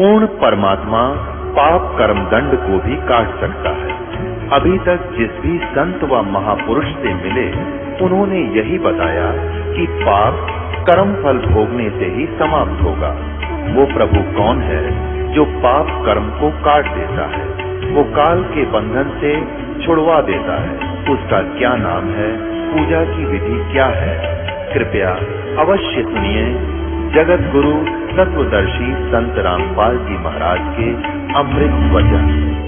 पूर्ण परमात्मा पाप कर्म दंड को भी काट सकता है। अभी तक जिस भी संत व महापुरुष से मिले उन्होंने यही बताया कि पाप कर्म फल भोगने से ही समाप्त होगा। वो प्रभु कौन है जो पाप कर्म को काट देता है, वो काल के बंधन से छुड़वा देता है। उसका क्या नाम है, पूजा की विधि क्या है? कृपया अवश्य सुनिए जगत गुरु तत्वदर्शी संत रामपाल जी महाराज के अमृत वचन।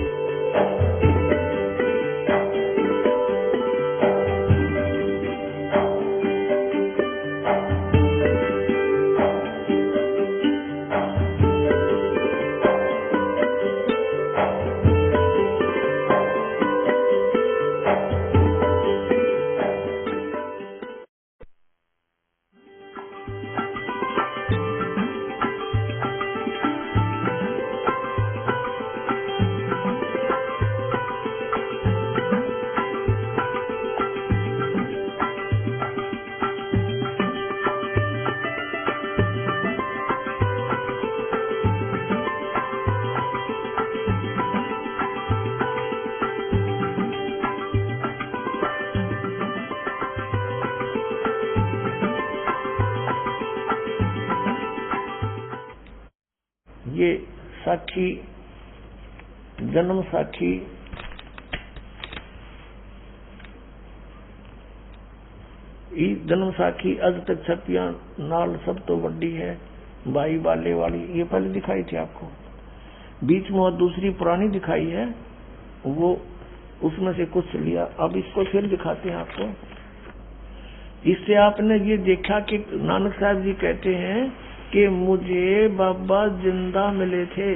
ये साखी, जन्म साखी जन्म साखी अज तक छपिया नाल सब तो बड़ी है, बाई बाले वाली ये पहले दिखाई थी आपको। बीच में और दूसरी पुरानी दिखाई है, वो उसमें से कुछ लिया। अब इसको फिर दिखाते हैं आपको। इससे आपने ये देखा कि नानक साहब जी कहते हैं कि मुझे बाबा जिंदा मिले थे,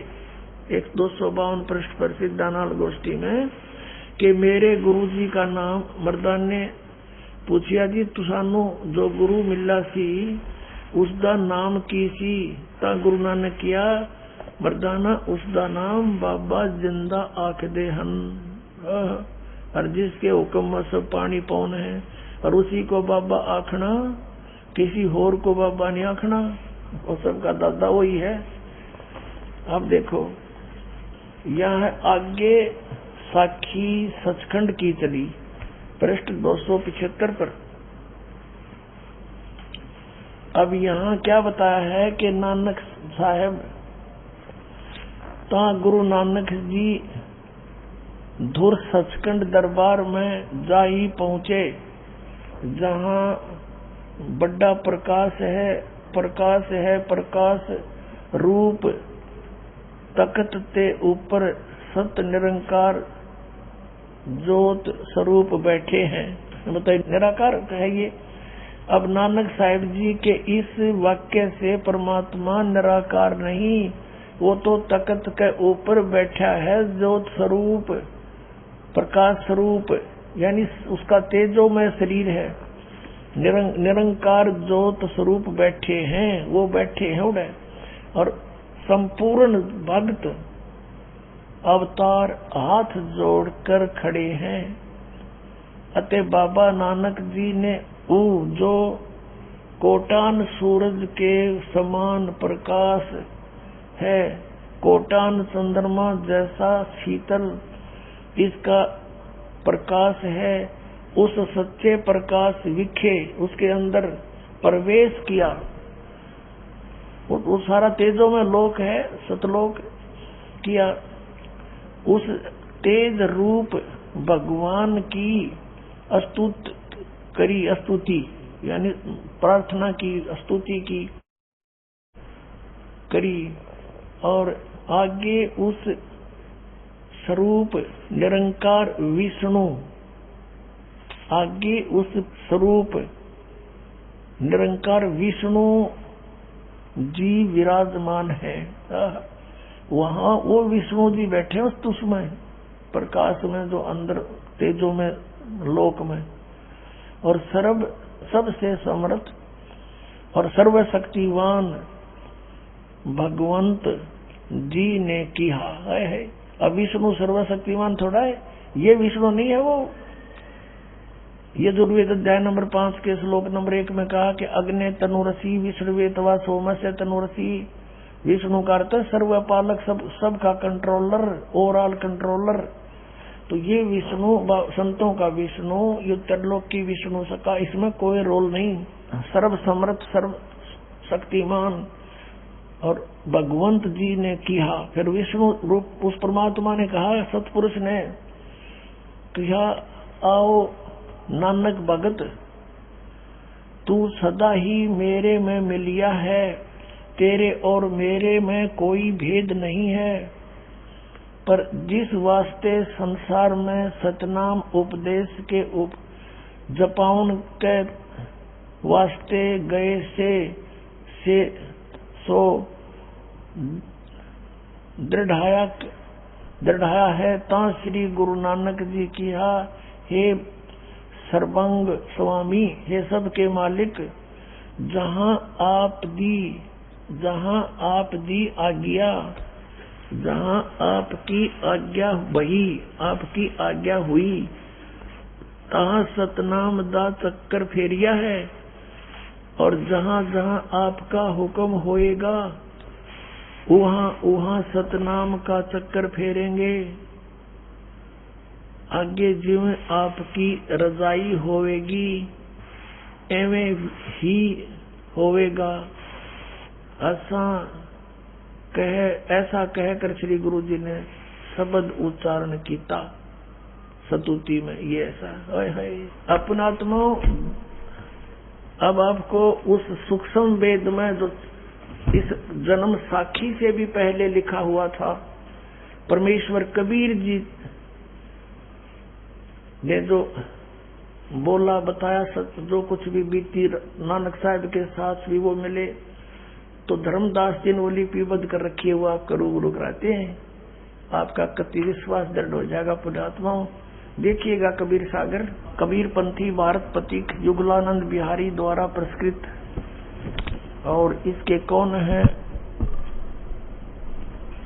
252 पृष्ठ पर सिद्धानाल गोष्ठी में, कि मेरे गुरु जी का नाम मर्दान ने पूछिया जी तुसानू जो गुरु मिला सी उसका नाम की सी? ता गुरु नानक किया मर्दाना उसका नाम बाबा जिंदा आख दे हन। और जिसके हुक्म में सब पानी पौन है, और उसी को बाबा आखना, किसी होर को बाबा नहीं आखना, और सबका दादा वही है। अब देखो यह आगे साखी सचखंड की चली पृष्ठ 275 पर। अब यहाँ क्या बताया है कि नानक साहब ता गुरु नानक जी धुर सचखंड दरबार में जा ही पहुंचे, जहाँ बड़ा प्रकाश है, प्रकाश है, प्रकाश रूप तख्त ते ऊपर सत निरंकार ज्योत स्वरूप बैठे हैं। मतलब निराकार है ये। अब नानक साहिब जी के इस वाक्य से परमात्मा निराकार नहीं, वो तो तख्त के ऊपर बैठा है, ज्योत स्वरूप प्रकाश स्वरूप, यानी उसका तेजोमय शरीर है। निरंकार ज्योत स्वरूप बैठे हैं, वो बैठे हैं उड़े। और संपूर्ण भक्त अवतार हाथ जोड़कर खड़े हैं। अतः बाबा नानक जी ने जो कोटान सूरज के समान प्रकाश है, कोटान चंद्रमा जैसा शीतल इसका प्रकाश है, उस सच्चे प्रकाश विखे उसके अंदर प्रवेश किया। वो सारा तेजों में लोक है, सतलोक किया। उस तेज रूप भगवान की स्तुति यानी प्रार्थना की, स्तुति की करी। और आगे उस स्वरूप निरंकार विष्णु, आगे उस स्वरूप निरंकार विष्णु जी विराजमान है। वहाँ वो विष्णु जी बैठे उस उसमें प्रकाश में, जो अंदर तेजों में लोक में। और सबसे समर्थ और सर्वशक्तिवान भगवंत जी ने किया है। अब विष्णु सर्वशक्तिमान थोड़ा है, ये विष्णु नहीं है। वो ये दुर्वेद अध्याय नंबर 5 के श्लोक नंबर 1 में कहा कि अग्नि तनुरसी विश्रवे तवा सोमस्य तनुरसी विष्णु का अर्थ है सर्वपालक, सब का कंट्रोलर, ओवरऑल कंट्रोलर। तो ये विष्णु, संतों का विष्णु, ये त्रिलोक की विष्णु का इसमें कोई रोल नहीं। सर्व समर्थ, सर्व शक्तिमान और भगवंत जी ने किया। फिर विष्णु रूप उस परमात्मा ने कहा, सतपुरुष ने कहा, आओ नानक भगत, तू सदा ही मेरे में मिलिया है, तेरे और मेरे में कोई भेद नहीं है। पर जिस वास्ते संसार में सतनाम उपदेश के जपाउन के वास्ते गए से सो दृढ़ाया है, ता श्री गुरु नानक जी किया, हे सर्वंग स्वामी, हे सब के मालिक, जहाँ आप दी आज्ञा, जहाँ आपकी आज्ञा बही, आपकी आज्ञा हुई, तहाँ सतनाम दा चक्कर फेरिया है। और जहाँ जहाँ आपका हुक्म होएगा, वहाँ सतनाम का चक्कर फेरेंगे। आगे जिवें आपकी रजाई होवेगी, एवें ही होवेगा। ऐसा कहकर श्री गुरु जी ने शब्द उच्चारण किया सतुति में। ये ऐसा है अपनात्मा। अब आपको उस सूक्ष्म वेद में जो इस जन्म साखी से भी पहले लिखा हुआ था, परमेश्वर कबीर जी ने जो बोला बताया, जो कुछ भी बीती नानक साहब के साथ भी वो मिले, तो धर्मदास जी ने वो लिपिबद्ध कर रखी है, वो आप गुरु कराते हैं। आपका कति विश्वास दृढ़ हो जाएगा पुण्यात्माओं। देखिएगा कबीर सागर, कबीर पंथी भारत पथिक युगलानंद बिहारी द्वारा पुरस्कृत। और इसके कौन है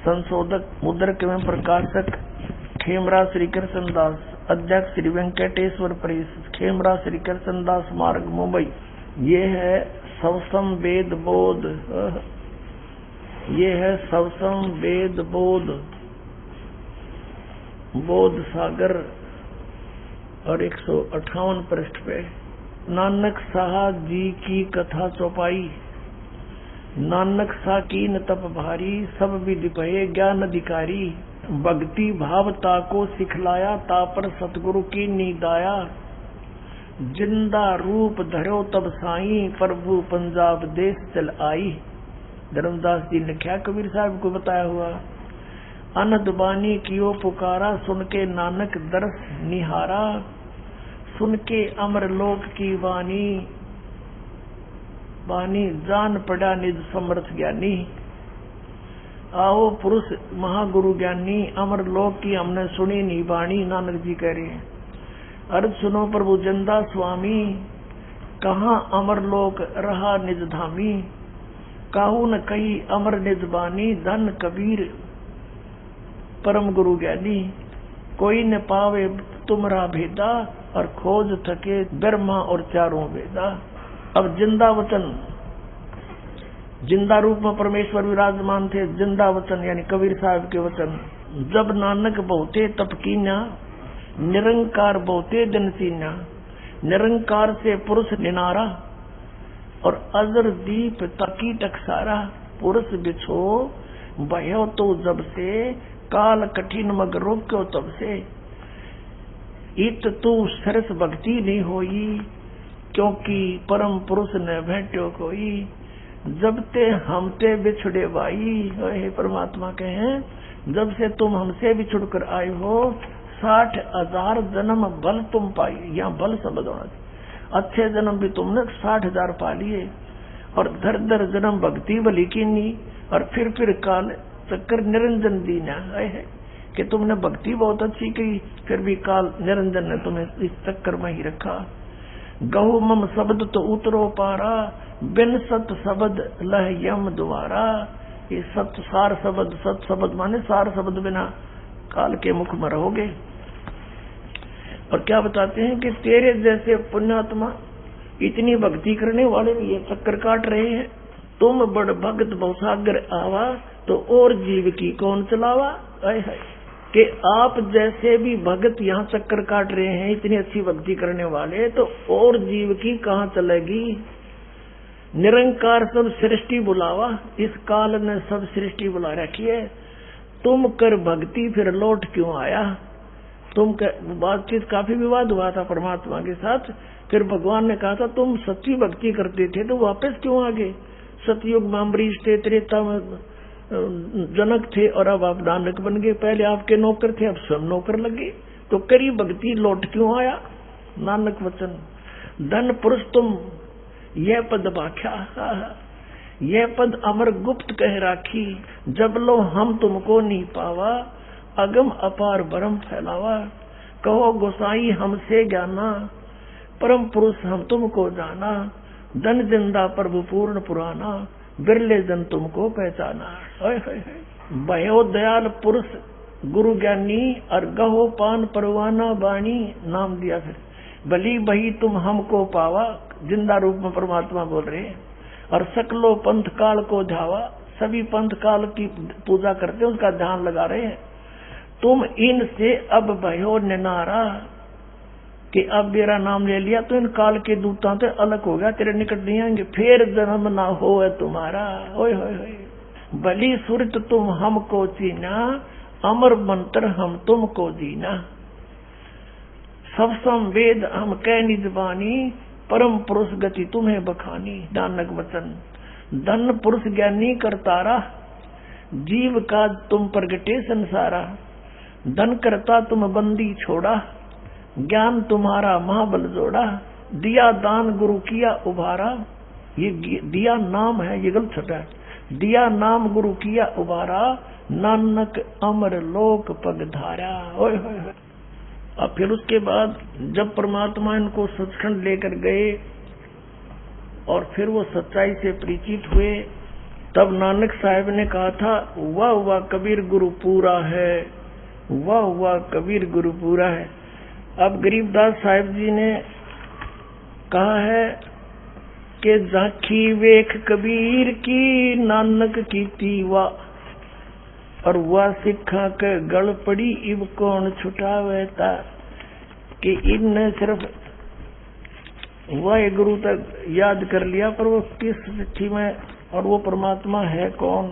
संशोधक, मुद्रक एवं प्रकाशक खेमरा श्री कृष्ण दास, अध्यक्ष श्री वेंकटेश्वर प्रेस, खेमरा श्री कृष्ण दास मार्ग मुंबई। ये है सवसम वेद बोध, ये है सवसम वेद बोध सागर। और 158 पृष्ठ पे नानक साहब जी की कथा चौपाई। नानक सा कीन तप भारी, सब विधि भये ज्ञान अधिकारी। भक्ति भावता को सिखलाया, तापर सतगुरु की नीदाया। जिंदा रूप धरो तब साई, प्रभु पंजाब देश चल आई। धर्मदास जी ने क्या कबीर साहब को बताया हुआ। अनद बानी कियो पुकारा, सुन के नानक दर्श निहारा। सुन के अमर लोक की वाणी, जान पड़ा निज समर्थ ज्ञानी। आओ पुरुष महागुरु ज्ञानी, अमर लोक की हमने सुनी नी वाणी। नानक जी कह रहे हैं, अर्ज सुनो प्रभु जिंदा स्वामी, कहाँ अमर लोक रहा निज धामी। काहू न कही अमर निज बानी, धन कबीर परम गुरु ज्ञानी। कोई न पावे तुमरा भेदा, और खोज थके ब्रह्मा और चारों वेदा। अब जिंदा वचन, जिंदा रूप में परमेश्वर विराजमान थे। जिंदा वचन यानी कबीर साहब के वचन। जब नानक बहुते तप कीन्या, निरंकार बहुते दिन सीन्या। निरंकार से पुरुष निनारा, और अजर दीप तकी टकसारा। पुरुष बिछो भयो तो जब से, काल कठिन मग रोक्यो तब से। इत तू सरस भक्ति नहीं होई, क्योंकि परम पुरुष ने भेंट्यो कोई। जब ते हमते बिछड़े भाई, हे परमात्मा कहे, जब से तुम हमसे बिछुड़ कर आए हो, 60,000 जन्म बल तुम पाई। यहाँ बल शब्द होना चाहिए। अच्छे जन्म भी तुमने 60,000 पा लिए, और दर दर जन्म भक्ति बली कीनी, और फिर काल चक्कर निरंजन दीना है कि तुमने भक्ति बहुत अच्छी की, फिर भी काल निरंजन ने तुम्हें इस चक्कर में ही रखा। गहु मम शब्द तो उतरो पारा, बिन सत शब्द लह यम द्वारा। ये सत सार शब्द, सत शब्द माने सार शब्द बिना काल के मुख में रहोगे। और क्या बताते हैं कि तेरे जैसे पुण्यात्मा इतनी भक्ति करने वाले भी ये चक्कर काट रहे हैं। तुम बड़ भगत भवसागर आवा, तो और जीव की कौन चलावा। है कि आप जैसे भी भगत यहाँ चक्कर काट रहे हैं, इतनी अच्छी भक्ति करने वाले, तो और जीव की कहाँ चलेगी। निरंकार सब सृष्टि बुलावा, इस काल ने सब सृष्टि बुला रखी है। तुम कर भक्ति फिर लौट क्यों आया। तुम बातचीत काफी विवाद हुआ था परमात्मा के साथ। फिर भगवान ने कहा था तुम सच्ची भक्ति करते थे तो वापस क्यों आ गए। सतयुग में अम्बरीश थे, त्रेता में जनक थे, और अब आप नानक बन गए। पहले आपके नौकर थे, अब सब नौकर लगे, तो करी भक्ति लौट क्यों आया। नानक वचन धन पुरुष तुम, यह पद भाख्या, यह पद अमर गुप्त कह राखी। जब लो हम तुमको नहीं पावा, अगम अपार भरम फैलावा। कहो गोसाई हमसे ज्ञाना, परम पुरुष हम तुमको जाना। धन जिंदा प्रभु पूर्ण पुराना, बिरले जन तुमको पहचाना। भयो दयाल पुरुष गुरु ज्ञानी, और गहो पान परवाना बाणी। नाम दिया फिर भली बही तुम हमको पावा, जिंदा रूप में परमात्मा बोल रहे हैं। और सकलो पंथ काल को ध्यावा, सभी पंथ काल की पूजा करते हैं, उसका ध्यान लगा रहे हैं। तुम इनसे अब भयो निनारा, कि अब मेरा नाम ले लिया तो इन काल के दूतां से अलग हो गया, तेरे निकट नहीं आएंगे, फिर जन्म ना हो तुम्हारा। ओए होए होए भली सुरत तुम हमको चीना, अमर मंत्र हम तुमको दीना। सब संवेद हम कह निज बानी, परम पुरुष गति तुम्हें बखानी। नानक वचन धन पुरुष ज्ञानी करतारा, जीव का तुम प्रगटे संसारा। धन करता तुम बंदी छोड़ा, ज्ञान तुम्हारा महाबल जोड़ा। दिया दान गुरु किया उभारा, ये दिया नाम है, ये गलत छटा है। दिया नाम गुरु किया उभारा, नानक अमर लोक पग धारा। ओए होए होए। अब फिर उसके बाद जब परमात्मा इनको सचखंड लेकर गए और फिर वो सच्चाई से परिचित हुए, तब नानक साहब ने कहा था वाह वाह कबीर गुरु पूरा है, वाह वाह कबीर गुरु पूरा है। अब गरीबदास साहिब जी ने कहा है कि झांकी वेख कबीर की, नानक की तीवा, और वह सिखा के गल पड़ी, इब कौन छुटावे ता। कि इनने सिर्फ वह गुरु तक याद कर लिया, पर वो किस चिट्ठी में, और वो परमात्मा है कौन।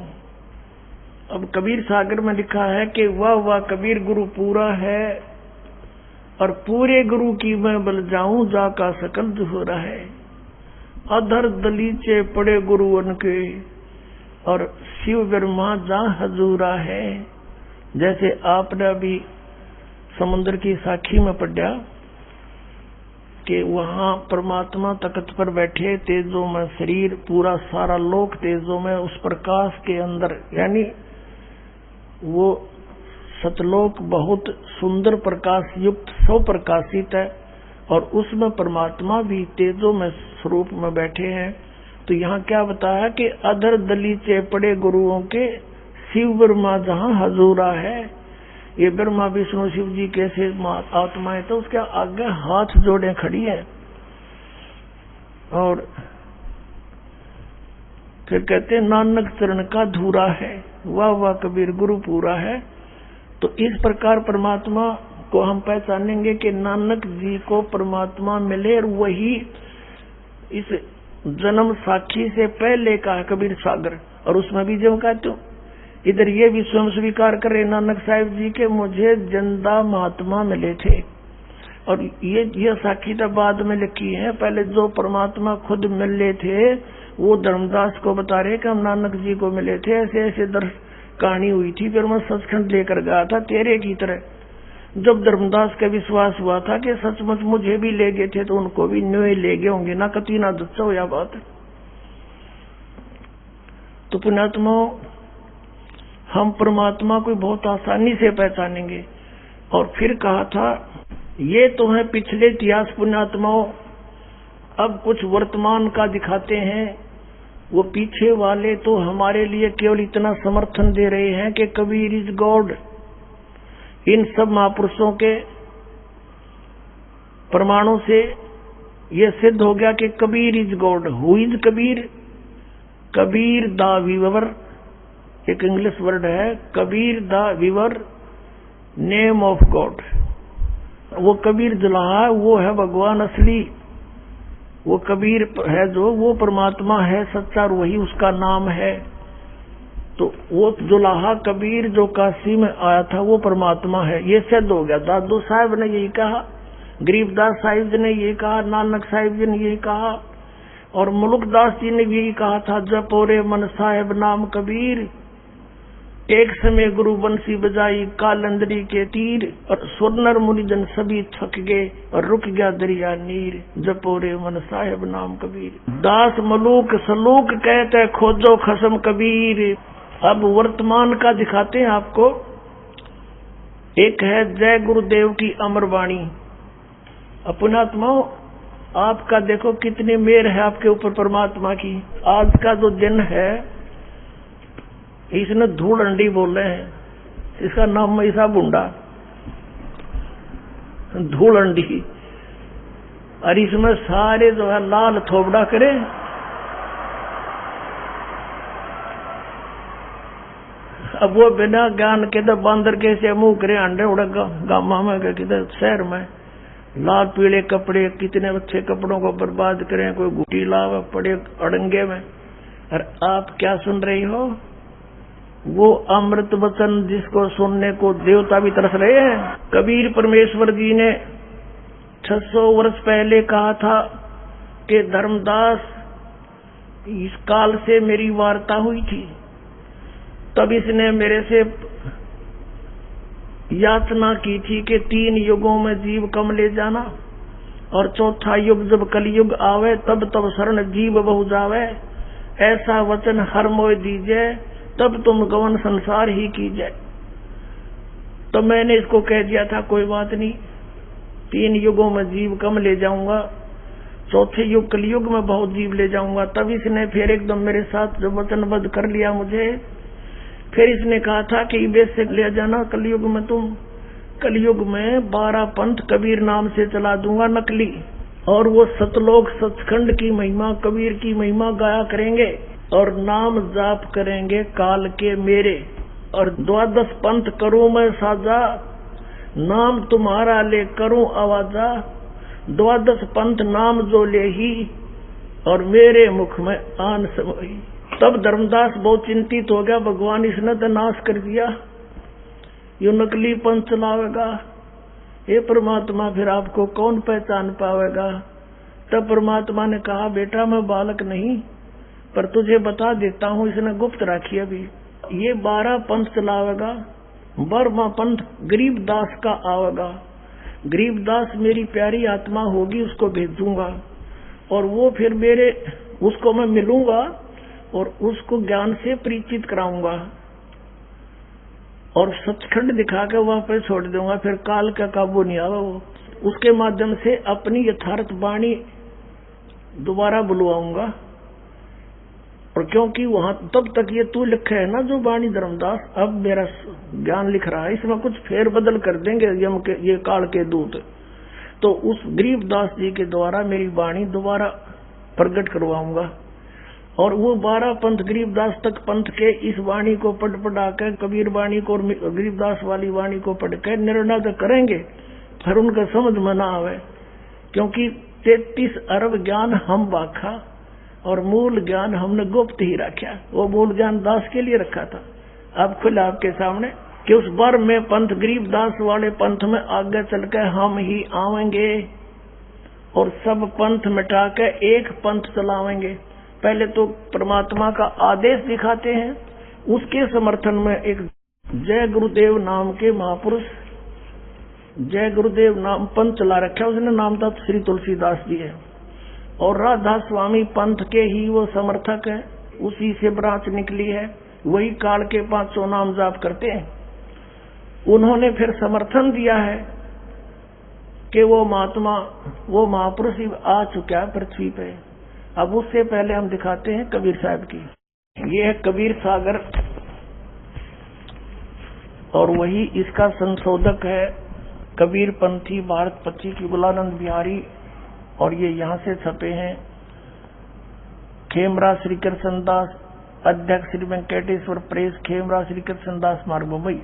अब कबीर सागर में लिखा है कि वाह कबीर गुरु पूरा है, और पूरे गुरु की मैं बल जाऊं, जाका सकल जुहरा है। अधर दलीचे पड़े गुरु उनके, और शिव ब्रह्मा जा हजूरा है। जैसे आपने अभी समुद्र की साखी में पढ़ा कि वहां परमात्मा तख्त पर बैठे, तेजों में शरीर, पूरा सारा लोक तेजों में, उस प्रकाश के अंदर, यानी वो सतलोक बहुत सुंदर प्रकाश युक्त स्वप्रकाशित है, और उसमें परमात्मा भी तेजों में स्वरूप में बैठे हैं। तो यहाँ क्या बताया कि अधर दलीचे पड़े गुरुओं के, शिव ब्रह्मा जहाँ हजूरा है। ये ब्रह्मा विष्णु शिव जी कैसे आत्माएं, तो उसके आगे हाथ जोड़े खड़ी है। और फिर कहते नानक चरण का धूरा है, वाह वाह कबीर गुरु पूरा है। तो इस प्रकार परमात्मा को हम पहचानेंगे कि नानक जी को परमात्मा मिले, और वही इस जन्म साखी से पहले का कबीर सागर। और उसमें भी जब कहते इधर ये भी स्वयं स्वीकार करे नानक साहिब जी के मुझे जिंदा महात्मा मिले थे। और ये साखी तो बाद में लिखी है, पहले जो परमात्मा खुद मिले थे वो धर्मदास को बता रहे कि हम नानक जी को मिले थे, ऐसे ऐसे दर्श कहानी हुई थी। फिर मैं सचखंड लेकर गया था तेरे की तरह। जब धर्मदास का विश्वास हुआ था कि सचमुच मुझे भी ले गए थे, तो उनको भी न्योय ले गए होंगे ना, कति ना दुच्छो या बात। तो पुण्यात्मा हम परमात्मा को बहुत आसानी से पहचानेंगे। और फिर कहा था ये तो है पिछले इतिहास पुण्यात्माओं, अब कुछ वर्तमान का दिखाते हैं। वो पीछे वाले तो हमारे लिए केवल इतना समर्थन दे रहे हैं कि कबीर इज गॉड। इन सब महापुरुषों के प्रमाणों से ये सिद्ध हो गया कि Kabir is God. Who is Kabir? Kabir the weaver, एक इंग्लिश वर्ड है, Kabir the weaver name of God. वो कबीर दुल्हा वो है भगवान असली, वो कबीर है जो वो परमात्मा है सच्चा, और वही उसका नाम है। तो वो दुल्हा कबीर जो काशी में आया था वो परमात्मा है, ये सिद्ध हो गया। दादू साहब ने यही कहा, गरीबदास साहिब जी ने यही कहा, नानक साहिब जी ने यही कहा, और मुलुकदास जी ने भी यही कहा था, जपो रे मन साहेब नाम कबीर, एक समय गुरु बंसी बजाई कालंदरी के तीर, और सुरनर मुनिजन सभी थक गए और रुक गया दरिया नीर, जपो रे मन साहेब नाम कबीर। दास मलूक सलूक कहते खोजो खसम कबीर। अब वर्तमान का दिखाते हैं आपको। एक है जय गुरुदेव की अमर वाणी। अपनात्माओं, आपका देखो कितनी मेहर है आपके ऊपर परमात्मा की। आज का जो दिन है इसने धूल अंडी बोले हैं, इसका नाम ऐसा बुंडा धूल अंडी, और इसमें सारे जो है लाल थोबड़ा करे। अब वो बिना ज्ञान के तो बांदर कैसे मुंह करे अंडे उड़ेगा गामा में किधर शहर में, लाल पीले कपड़े, कितने अच्छे कपड़ों को बर्बाद करें, कोई गुटी लावे पड़े अड़ंगे में। और आप क्या सुन रही हो? वो अमृत वचन जिसको सुनने को देवता भी तरस रहे हैं। कबीर परमेश्वर जी ने 600 वर्ष पहले कहा था कि धर्मदास इस काल से मेरी वार्ता हुई थी, तब इसने मेरे से याचना की थी कि 3 युगों में जीव कम ले जाना, और चौथा युग जब कलयुग आवे तब तब शरण जीव बहु जावे, ऐसा वचन हर मोय दीजिए तब तुम गवन संसार ही कीजिए। तो मैंने इसको कह दिया था कोई बात नहीं, 3 युगों में जीव कम ले जाऊंगा, चौथे युग कलयुग में बहुत जीव ले जाऊंगा। तब इसने फिर एकदम मेरे साथ जो वचनबद्ध कर लिया मुझे, फिर इसने कहा था कि इबेस से ले जाना कलयुग में, तुम कलयुग में 12 पंथ कबीर नाम से चला दूंगा नकली, और वो सतलोक सचखंड की महिमा कबीर की महिमा गाया करेंगे, और नाम जाप करेंगे काल के मेरे, और 12 पंथ करूं मैं साजा, नाम तुम्हारा ले करूं आवाजा, 12 पंथ नाम जो ले ही, और मेरे मुख में आन समोई। तब धर्मदास बहुत चिंतित हो गया, भगवान इसने तो नाश कर दिया, यो नकली पंथ चलावेगा, हे परमात्मा फिर आपको कौन पहचान पावेगा। तब परमात्मा ने कहा, बेटा मैं बालक नहीं, पर तुझे बता देता हूँ, इसने गुप्त रखी अभी। ये 12 पंथ चलावेगा, 12वां पंथ गरीबदास का आवेगा। गरीबदास मेरी प्यारी आत्मा होगी, उसको भेजूंगा, और वो फिर मेरे उसको मैं मिलूंगा और उसको ज्ञान से परिचित कराऊंगा, और सचखंड दिखा के वहां पर छोड़ दूंगा, फिर काल का काबू नहीं आवा। वो उसके माध्यम से अपनी यथार्थ वाणी दोबारा बुलवाऊंगा। और क्योंकि वहां तब तक ये तू लिखे है ना जो वाणी धर्मदास, अब मेरा ज्ञान लिख रहा है, इसमें कुछ फेर बदल कर देंगे यम के ये काल के दूत, तो उस गरीबदास जी के द्वारा मेरी वाणी दोबारा प्रकट करवाऊंगा। और वो 12 पंथ गरीबदास तक पंथ के इस वाणी को पढ़ा कर, कबीर वाणी को और गरीबदास वाली वाणी को पढ़ कर निर्णय तो करेंगे, फिर उनका समझ में ना आवे, क्योंकि 33 अरब ज्ञान हम बाखा और मूल ज्ञान हमने गुप्त ही रखा। वो मूल ज्ञान दास के लिए रखा था। अब खुला आपके सामने कि उस बार में पंथ गरीबदास वाले पंथ में आगे चलकर हम ही आवेंगे और सब पंथ मिटा के एक पंथ चलावेंगे। पहले तो परमात्मा का आदेश दिखाते हैं, उसके समर्थन में एक जय गुरुदेव नाम के महापुरुष, जय गुरुदेव नाम पंथ चला रखा, उसने नाम था श्री तुलसीदास जी है, और राधा स्वामी पंथ के ही वो समर्थक है, उसी से ब्रांच निकली है, वही काल के 500 नाम जाप करते हैं। उन्होंने फिर समर्थन दिया है कि वो महात्मा, वो महापुरुष आ चुका है पृथ्वी पे। अब उससे पहले हम दिखाते हैं कबीर साहब की। ये है कबीर सागर, और वही इसका संशोधक है कबीर पंथी भारत 25 युगलानंद बिहारी, और ये यहाँ से छपे हैं। खेमरा श्री कृष्ण दास अध्यक्ष श्री वेंकटेश्वर प्रेस, खेमरा, श्री कृष्णदास मार्ग, मुंबई।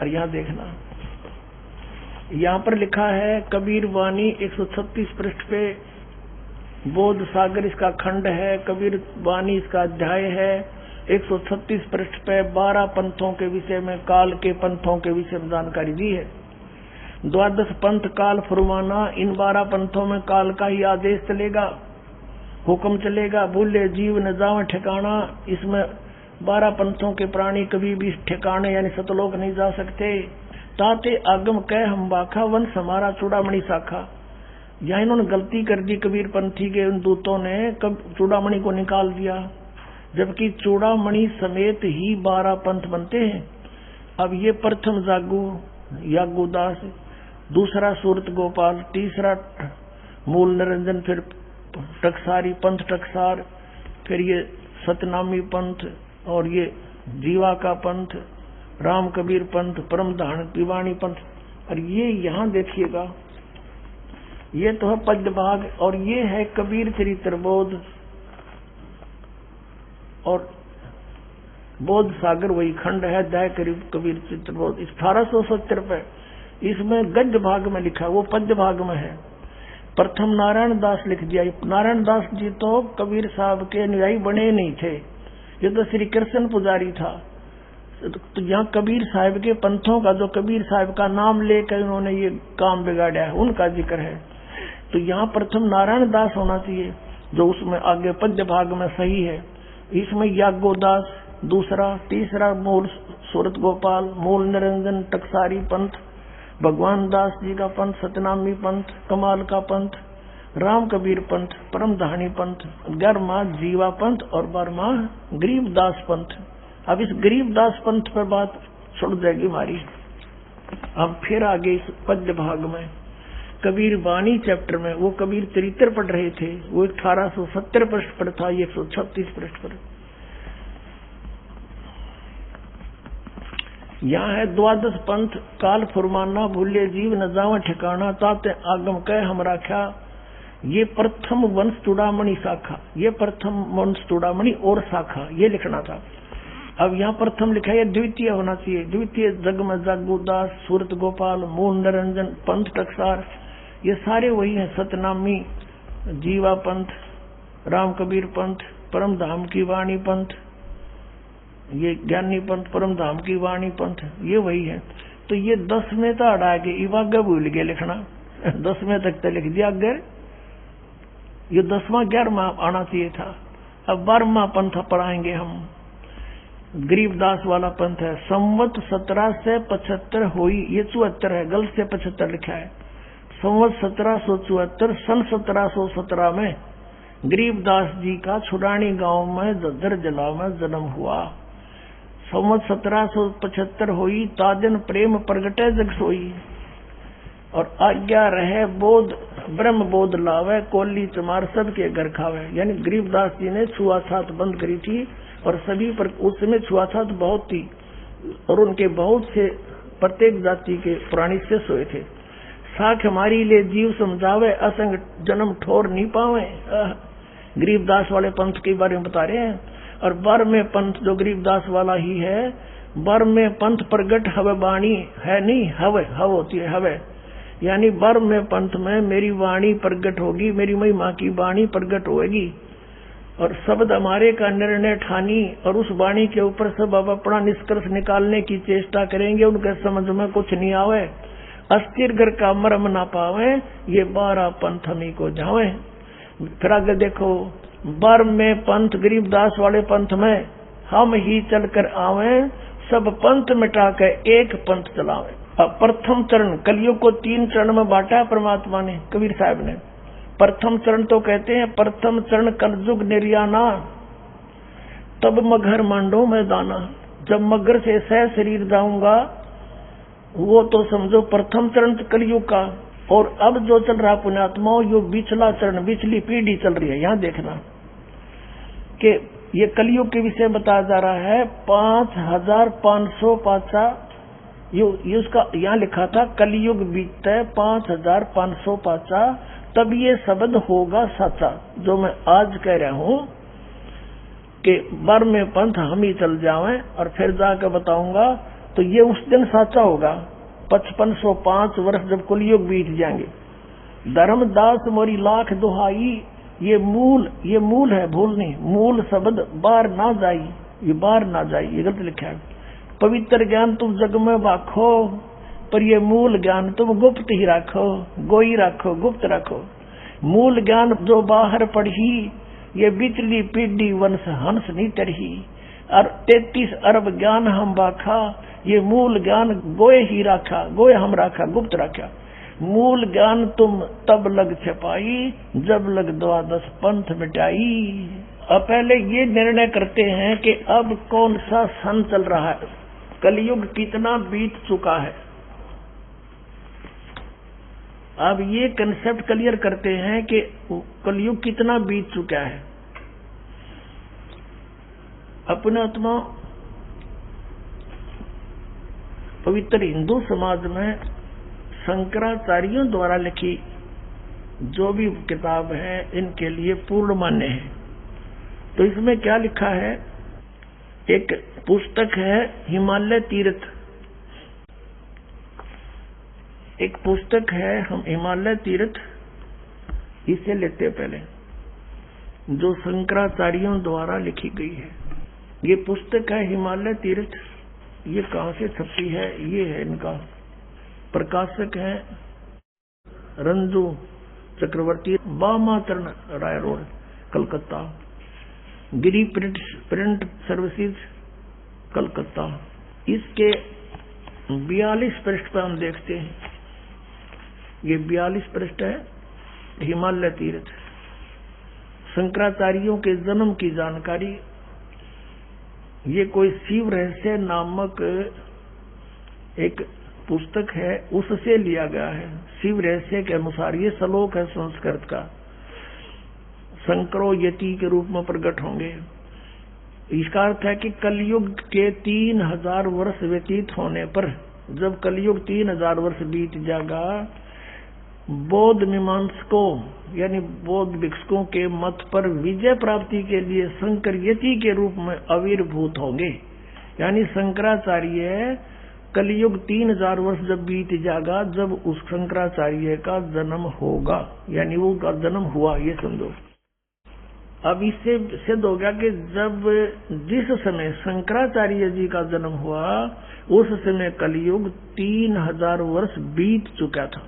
और यहाँ देखना, यहाँ पर लिखा है कबीर वाणी 136 पृष्ठ पे, बोध सागर इसका खंड है, कबीर वाणी इसका अध्याय है। 136 पृष्ठ पे 12 पंथों के विषय में, काल के पंथों के विषय में जानकारी दी है। 12 पंथ काल फरमाना, इन 12 पंथों में काल का ही आदेश चलेगा, हुक्म चलेगा। भूले जीव न जावे ठिकाना, इसमें 12 पंथों के प्राणी कभी भी ठिकाने यानी सतलोक नहीं जा सकते। ताते आगम कह हम बाखा, वंश हमारा चूड़ामणि शाखा। यहाँ इन्होंने गलती कर दी, कबीर पंथी के उन दूतों ने चूड़ामणि को निकाल दिया, जबकि चूड़ामणि समेत ही 12 पंथ बनते हैं। अब ये प्रथम यागुदास, दूसरा सूरत गोपाल, तीसरा मूल निरंजन, फिर टकसारी पंथ टकसार, फिर ये सतनामी पंथ, और ये जीवा का पंथ, राम कबीर पंथ, परम धारण की वाणी पंथ। और ये यहाँ देखिएगा, ये तो है पद्य भाग, और ये है कबीर चरित्र बोध और बोध सागर, वही खंड है, दया करीब कबीर चरित्र बोध 1870 पे। इसमें गद्य भाग में लिखा, वो पद्य भाग में है। प्रथम नारायण दास लिख दिया। नारायण दास जी तो कबीर साहब के अनुयायी बने नहीं थे, ये तो श्री कृष्ण पुजारी था। तो यहाँ कबीर साहब के पंथों का, जो कबीर साहब का नाम लेकर उन्होंने ये काम बिगाड़ा है, उनका जिक्र है। तो यहाँ प्रथम नारायण दास होना चाहिए, जो उसमें आगे पद्य भाग में सही है। इसमें याज्ञोदास दूसरा, तीसरा मूल सूरत गोपाल, मूल निरंजन, टकसारी पंथ, भगवान दास जी का पंथ, सतनामी पंथ, कमाल का पंथ, राम कबीर पंथ, परम धानी पंथ, 11वां जीवा पंथ और 12वां गरीबदास पंथ। अब इस गरीबदास पंथ पर बात छुड़ जाएगी हमारी। अब फिर आगे इस पद्य भाग में कबीर वाणी चैप्टर में, वो कबीर चरित्र पढ़ रहे थे, वो 1870 पृष्ठ पर था, ये 136 पृष्ठ पर। यहाँ है 12 पंथ काल फुरमाना, भूले जीव न जावा ठिकाना, ताते आगम कह हम राख्या। ये प्रथम वंश चूड़ामणि शाखा, ये प्रथम वंश चूड़ामणि और शाखा, ये लिखना था। अब यहाँ प्रथम लिखा है, द्वितीय होना चाहिए। द्वितीय जगम जागुदास, सूरत गोपाल, मूल निरंजन, पंथ टकसार, ये सारे वही हैं। सतनामी, जीवा पंथ, राम कबीर पंथ, परम धाम की वाणी पंथ, ये ज्ञानी पंथ, परम धाम की वाणी पंथ, ये वही है। तो ये 10 में तो हटा के इवाग भूल गए लिखना, 10 में तक तो लिख दिया अगर, ये 10वां 11वां आना चाहिए था। अब 12वां पंथ पढ़ाएंगे हम, गरीबदास वाला पंथ है। संवत 1775 हुई, ये 74 है, गलत से 75 लिखा है। संवत 1774, सन 1717 में गरीबदास जी का छुड़ानी गांव में ददर जिला में जन्म हुआ। संवत 1775 हुई, ताजन प्रेम प्रगटे जग सोई, और आज्ञा रहे बोध ब्रह्म बोध लावे, कोली चमार सबके घर खावे। यानी गरीबदास जी ने छुआछात बंद करी थी, और सभी पर उस समय छुआछात बहुत थी, और उनके बहुत से प्रत्येक जाति के प्राणी से सोए थे। साख हमारी ले जीव समझावे, असंग जन्म ठोर नहीं पावे। गरीबदास वाले पंथ के बारे में बता रहे हैं। और 12वें पंथ जो गरीबदास वाला ही है, 12वें पंथ प्रगट हवे वाणी है, नहीं हवे, हव होती है हवे, यानी 12वें पंथ में मेरी वाणी प्रगट होगी, मेरी महिमा की वाणी प्रगट होगी, और शब्द हमारे का निर्णय ठानी, और उस वाणी के ऊपर सब अब अपना निष्कर्ष निकालने की चेष्टा करेंगे। उनके समझ में कुछ नहीं आवे, अस्थिर घर का मर्म ना पावे, ये 12 पंथ हमी को जावे। फिर आगे देखो, 12वें पंथ गरीबदास वाले पंथ में हम ही चलकर आवे, सब पंथ मिटा के एक पंथ चलावे। अब प्रथम चरण, कलियुग को 3 चरण में बांटा परमात्मा ने, कबीर साहब ने। प्रथम चरण तो कहते हैं, प्रथम चरण कलयुग निर्याना, तब मगर मांडो मैदाना। जब मगर से सह शरीर जाऊंगा, वो तो समझो प्रथम चरण कलयुग का। और अब जो चल रहा पुण्यात्माओं, यो बिचला चरण, बिचली पीढ़ी चल रही है। यहाँ देखना कि ये कलयुग के विषय बताया जा रहा है। 5505 ये उसका यहाँ लिखा था, कलयुग बीतते 5505, तब ये शब्द होगा सच्चा जो मैं आज कह रहा हूँ। कि बर में पंथ हम ही चल जावें और फिर जाकर बताऊंगा, तो ये उस दिन साचा होगा 5505 वर्ष जब कलयुग बीत जाएंगे। धर्मदास मोरी लाख दुहाई, ये मूल है, भूल नहीं, मूल शब्द बार ना जाई, ये बार ना जाई, ये गलत लिखा है। पवित्र ज्ञान तुम जग में बाखो, पर ये मूल ज्ञान तुम गुप्त ही रखो, गोई रखो, गुप्त रखो। मूल ज्ञान जो बाहर पढ़ी, ये बिचली पीढ़ी वंश हंस नहीं तरही। और 33 अरब ज्ञान हम बाखा, ये मूल ज्ञान गोए ही राखा, गोए हम राखा, गुप्त रखा। मूल ज्ञान तुम तब लग छपाई, जब लग द्वादश पंथ मिटाई। अब पहले ये निर्णय करते हैं कि अब कौन सा सन चल रहा है, कलयुग कितना बीत चुका है। अब ये कंसेप्ट क्लियर करते हैं कि कलयुग कितना बीत चुका है। अपने आत्मा पवित्र हिंदू समाज में शंकराचार्यों द्वारा लिखी जो भी किताब है इनके लिए पूर्ण मान्य है। तो इसमें क्या लिखा है, एक पुस्तक है हिमालय तीर्थ, एक पुस्तक है हम हिमालय तीर्थ, इसे लेते पहले, जो शंकराचार्यों द्वारा लिखी गई है। ये पुस्तक है हिमालय तीर्थ। ये कहां से छपी है, ये है इनका प्रकाशक है रंजू चक्रवर्ती, बामाचरण राय रोड, कलकत्ता। गिरी प्रिंट सर्विसेज, कलकत्ता। इसके 42 पृष्ठ पर हम देखते हैं, ये 42 पृष्ठ है हिमालय तीर्थ, शंकराचार्यों के जन्म की जानकारी। ये कोई शिव रहस्य नामक एक पुस्तक है, उससे लिया गया है। शिव रहस्य के अनुसार ये श्लोक है संस्कृत का, शंकरो यति के रूप में प्रकट होंगे। इसका अर्थ है कि कलयुग के 3000 वर्ष व्यतीत होने पर, जब कलयुग 3000 वर्ष बीत जाएगा, बौद्ध मीमांसकों यानी बौद्ध भिक्षुकों के मत पर विजय प्राप्ति के लिए शंकर यति के रूप में आविर्भूत होंगे। यानी शंकराचार्य कलयुग 3000 वर्ष जब बीत जाएगा, जब उस शंकराचार्य का जन्म होगा, यानी वो का जन्म हुआ, ये समझो। अब इससे सिद्ध हो गया कि जब जिस समय शंकराचार्य जी का जन्म हुआ, उस समय कलयुग 3000 वर्ष बीत चुका था।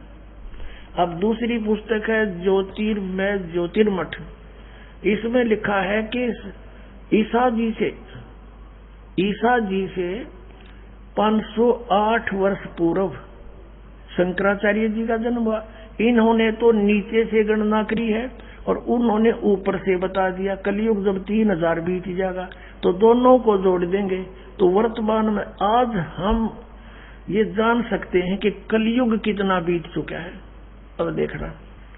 अब दूसरी पुस्तक है ज्योतिर्मय ज्योतिर्मठ। इसमें लिखा है कि ईसा जी से 508 वर्ष पूर्व शंकराचार्य जी का जन्म हुआ। इन्होंने तो नीचे से गणना करी है और उन्होंने ऊपर से बता दिया। कलयुग जब 3000 बीत जाएगा तो दोनों को जोड़ देंगे, तो वर्तमान में आज हम ये जान सकते हैं कि कलयुग कितना बीत चुका है। अब देखना,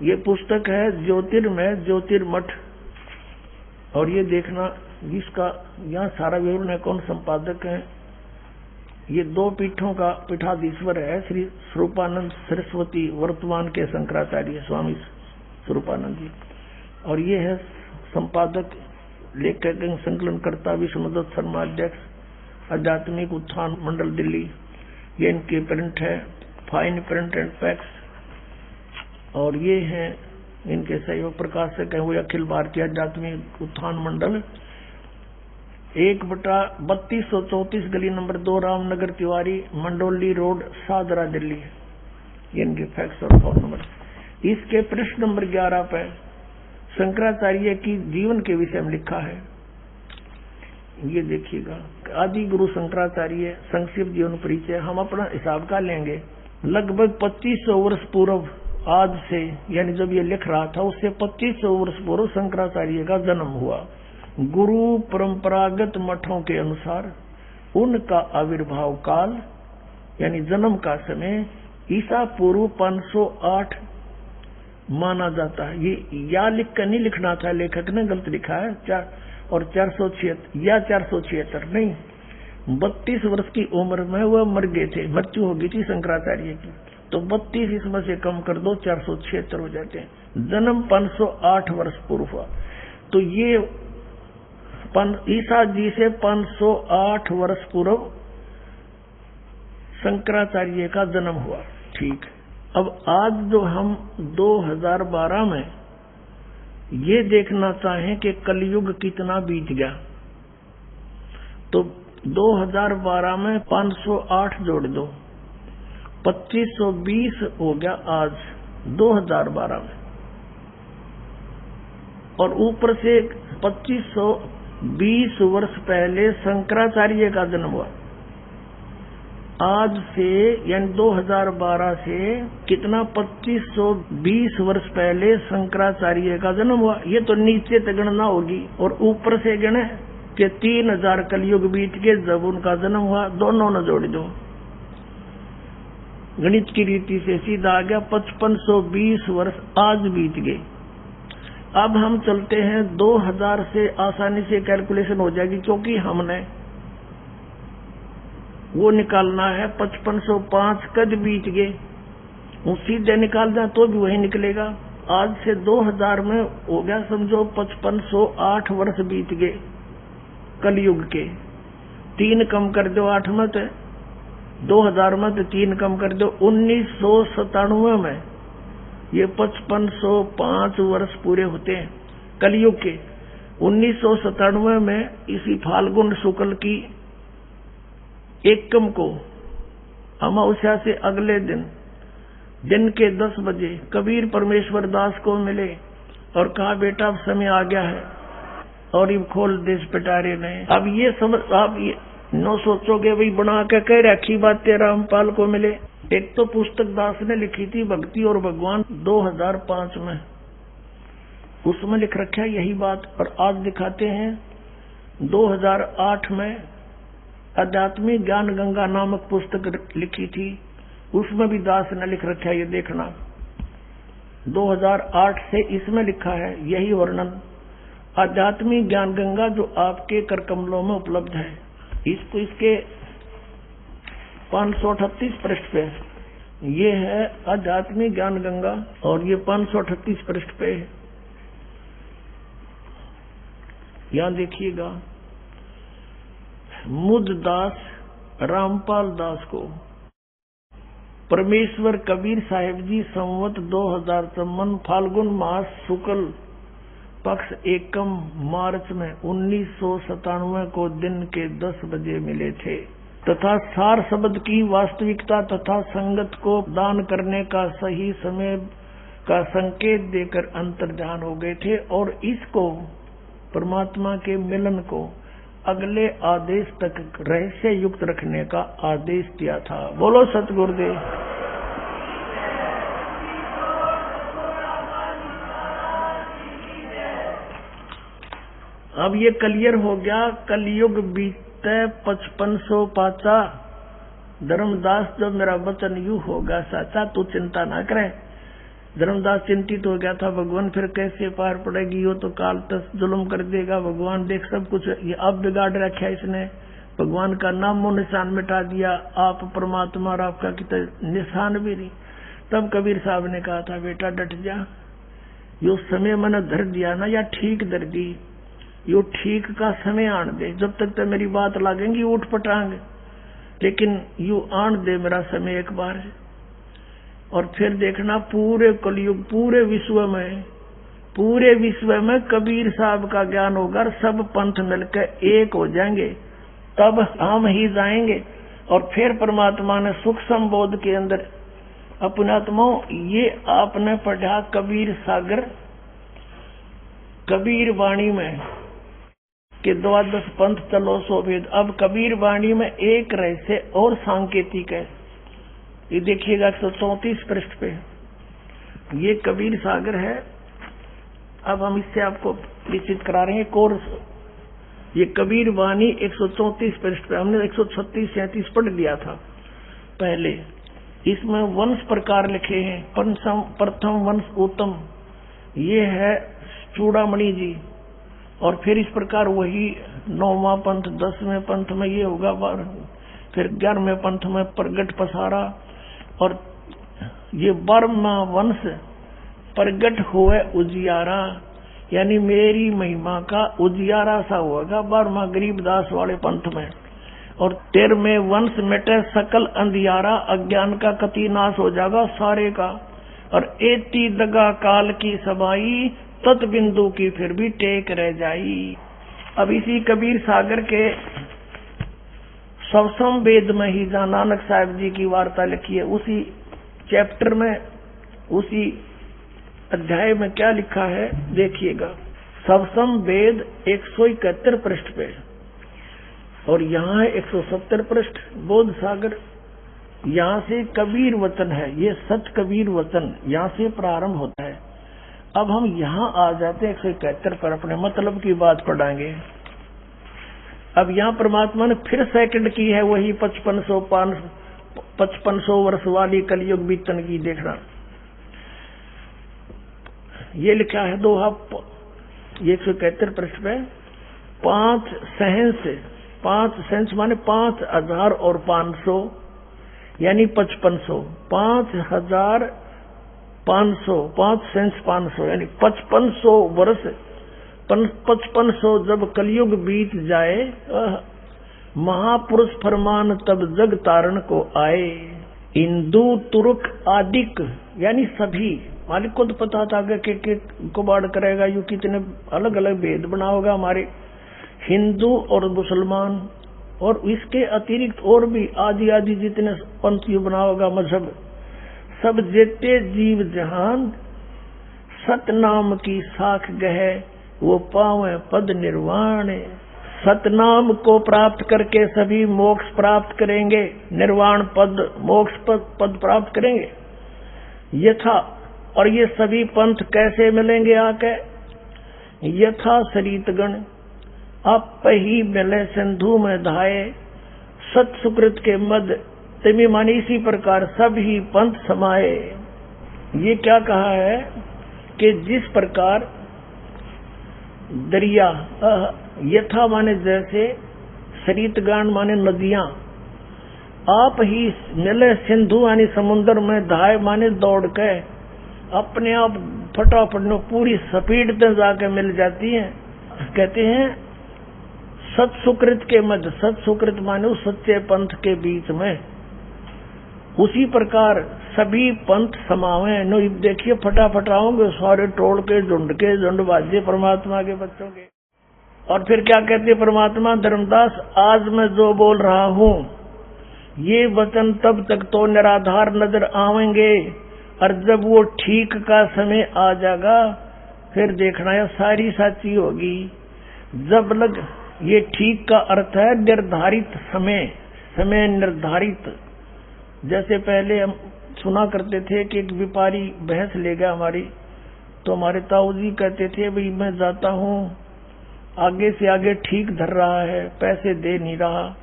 ये पुस्तक है ज्योतिर्मय ज्योतिर्मठ, और ये देखना इसका यहाँ सारा विवरण है, कौन संपादक है। ये 2 पीठों का पीठाधीश्वर है श्री स्वरूपानंद सरस्वती, वर्तमान के शंकराचार्य स्वामी स्वरूपानंद जी। और ये है संपादक लेखक संकलनकर्ता विष्णुदत्त शर्मा, अध्यक्ष आध्यात्मिक उत्थान मंडल दिल्ली। ये इनके प्रिंट है, फाइन प्रिंट एंड पैक्स। और ये हैं इनके सहयोग प्रकाशक है, वो अखिल भारतीय आध्यात्मिक उत्थान मंडल, 1/3234 गली नंबर 2 रामनगर तिवारी, मंडोली रोड, शाहदरा, दिल्ली। ये इनके फैक्स और फोन नंबर। इसके पृष्ठ नंबर 11 पे शंकराचार्य की जीवन के विषय में लिखा है, ये देखिएगा। आदि गुरु शंकराचार्य संक्षिप्त जीवन परिचय। हम अपना हिसाब का लेंगे, लगभग 2500 वर्ष पूर्व आज से, यानी जब ये लिख रहा था उससे 2500 वर्ष पूर्व शंकराचार्य का जन्म हुआ। गुरु परंपरागत मठों के अनुसार उनका आविर्भाव काल यानी जन्म का समय ईसा पूर्व 508 माना जाता है। ये या लिख कर नहीं लिखना था, लेखक ने गलत लिखा है, 476 या 476 नहीं, 32 वर्ष की उम्र में वह मर गए थे, मृत्यु हो गई थी शंकराचार्य की। तो 32 इसमें से कम कर दो, 476 हो जाते हैं। जन्म 508 वर्ष पूर्व हुआ। तो ये ईसा जी से 508 वर्ष पूर्व शंकराचार्य का जन्म हुआ। ठीक। अब आज जो हम 2012 में ये देखना चाहें कि कलयुग कितना बीत गया, तो 2012 में 508 जोड़ दो, 2520 हो गया आज 2012 में, और ऊपर से 2520 वर्ष पहले शंकराचार्य का जन्म हुआ। आज से यानी 2012 से कितना 2520 वर्ष पहले शंकराचार्य का जन्म हुआ। ये तो नीचे तक गणना होगी, और ऊपर से गणे कि 3000 कलयुग बीत के जब उनका जन्म हुआ। दोनों न जोड़ दो, गणित की रीति से सीधा आ गया 5520 वर्ष आज बीत गए। अब हम चलते हैं 2000 से, आसानी से कैलकुलेशन हो जाएगी, क्योंकि हमने वो निकालना है 5505 कद बीत गए, वो सीधे निकाल दें तो भी वही निकलेगा। आज से 2000 में हो गया समझो 5508 वर्ष बीत गए कलयुग के। 3 कम कर दो 8 में, तो 2000 में तो 3 कम कर दो 1997 में ये 5505 वर्ष पूरे होते हैं कलयुग के। 1997 में इसी फाल्गुन शुक्ल की एकम को अमावस्या से अगले दिन के 10 बजे कबीर परमेश्वर दास को मिले और कहा बेटा अब समय आ गया है और ये खोल देश पिटारे ने। अब ये समझ आप ये नो सोचोगे भाई बना के कह रखी बातें रामपाल को मिले। एक तो पुस्तक दास ने लिखी थी भक्ति और भगवान 2005 में, उसमें लिख रखा है यही बात। और आज दिखाते हैं 2008 में आध्यात्मिक ज्ञान गंगा नामक पुस्तक लिखी थी, उसमें भी दास ने लिख रखा है, ये देखना 2008 से इसमें लिखा है यही वर्णन। आध्यात्मिक ज्ञान गंगा जो आपके कर कमलों में उपलब्ध है, इसको इसके 538 पृष्ठ पे ये है आध्यात्मिक ज्ञान गंगा, और ये 538 पृष्ठ पे है। यहां देखिएगा, मुद दास रामपाल दास को परमेश्वर कबीर साहिब जी संवत 2053 फाल्गुन मास शुक्ल पक्ष एकम मार्च में 1997 को दिन के 10 बजे मिले थे, तथा सार शब्द की वास्तविकता तथा संगत को दान करने का सही समय का संकेत देकर अंतर्ध्यान हो गए थे, और इसको परमात्मा के मिलन को अगले आदेश तक रहस्य युक्त रखने का आदेश दिया था। बोलो सतगुरुदेव। अब ये क्लियर हो गया, कलयुग बीते 5505। धर्मदास जब मेरा वचन यू होगा साचा तू चिंता ना करे। धर्मदास चिंतित हो गया था, भगवान फिर कैसे पार पड़ेगी, यो तो काल तक जुल्म कर देगा, भगवान देख सब कुछ ये अब बिगाड़ रखा है इसने, भगवान का नामो निशान मिटा दिया, आप परमात्मा और आपका कितना निशान भी नहीं। तब कबीर साहब ने कहा था बेटा डट जा, यो समय मैंने धर दिया ना या ठीक धर दी, यो ठीक का समय आन दे, जब तक तो मेरी बात लागेंगी उठ पटांग, लेकिन यू आन दे मेरा समय एक बार। और फिर देखना पूरे कलयुग पूरे विश्व में कबीर साहब का ज्ञान होगा, सब पंथ मिलकर एक हो जाएंगे, तब हम ही जाएंगे। और फिर परमात्मा ने सुख संबोध के अंदर अपने आत्माओं ये आपने पढ़ा कबीर सागर कबीर वाणी में कि 12 पंथ चलो सो भेद। अब कबीर वाणी में एक रहस्य और सांकेतिक है, ये देखिएगा 134 पृष्ठ पे ये कबीर सागर है। अब हम इससे आपको परिचित करा रहे हैं कोर्स। ये कबीर वाणी 134 पृष्ठ पे, हमने 136-37 पढ़ लिया था पहले। इसमें वंश प्रकार लिखे हैं। प्रथम वंश उत्तम, ये है चूड़ामणि जी, और फिर इस प्रकार वही 9वां पंथ, 10वें पंथ में ये होगा, फिर 11वें पंथ में प्रगट पसारा, और ये 12वां वंश प्रगट हुए उजियारा, यानी मेरी महिमा का उजियारा सा होगा 12वां गरीबदास वाले पंथ में। और 13वें वंश मिटे सकल अंधियारा, अज्ञान का कति नाश हो जाएगा सारे का। और एती दगा काल की सबाई, तत् बिंदु की फिर भी टेक रह जाई। अब इसी कबीर सागर के सवसम वेद में ही जहाँ नानक साहब जी की वार्ता लिखी है, उसी चैप्टर में, उसी अध्याय में क्या लिखा है देखिएगा। सवसम वेद 171 पृष्ठ पे, और यहाँ है 170 पृष्ठ बोध सागर। यहाँ से कबीर वचन है, ये सत कबीर वचन यहाँ से प्रारंभ होता है। अब हम यहाँ आ जाते हैं 171 पर, अपने मतलब की बात पढ़ाएंगे। अब यहाँ परमात्मा ने फिर सेकंड की है वही 5500 वर्ष वाली कलयुग बीतन की। देखना ये लिखा है दोहा, ये 171 पृष्ठ पे, 5 सहंस माने 5500 यानी 5500, 5500, 5 सहंस 500 यानी 5500 वर्ष, 5500 जब कलयुग बीत जाए, महापुरुष फरमान तब जग तारण को आए। हिंदू तुर्क आदिक यानी सभी, मालिक को तो पता था कि कुबाड़ करेगा, यू कितने अलग अलग भेद बना होगा हमारे हिंदू और मुसलमान, और इसके अतिरिक्त और भी आदि आदि जितने पंथ यू बना होगा मजहब, सब जेते जीव जहान सतनाम की साख गहे, वो पावे पद निर्वाण। सतनाम को प्राप्त करके सभी मोक्ष प्राप्त करेंगे, निर्वाण पद, मोक्ष पद प्राप्त करेंगे यथा। और ये सभी पंथ कैसे मिलेंगे आके? यथा सरितगण आप ही मिले सिंधु में धाये, सत सुकृत के मद तिमी मानी, इसी प्रकार सभी पंथ समाये। ये क्या कहा है कि जिस प्रकार दरिया, यथा माने जैसे, सरितगान माने नदियां, आप ही मिले सिंधु यानी समुद्र में, धाय माने दौड़ के अपने आप फटाफट में पूरी स्पीड से जाके मिल जाती हैं। कहते हैं सत सुकृत के मध्य, सत सुकृत माने उस सच्चे पंथ के बीच में, उसी प्रकार सभी पंथ समावे। नो देखिए फटाफट आओगे सारे टोल के झुंड बाजे परमात्मा के बच्चों के। और फिर क्या कहते परमात्मा, धर्मदास आज मैं जो बोल रहा हूँ ये वचन तब तक तो निराधार नजर आवेंगे, और जब वो ठीक का समय आ जाएगा फिर देखना है सारी साची होगी। जब लग, ये ठीक का अर्थ है निर्धारित समय, समय निर्धारित। जैसे पहले हम सुना करते थे कि एक व्यापारी भैंस ले गया हमारी, तो हमारे ताऊ जी कहते थे भाई मैं जाता हूँ, आगे से आगे ठीक धर रहा है, पैसे दे नहीं रहा।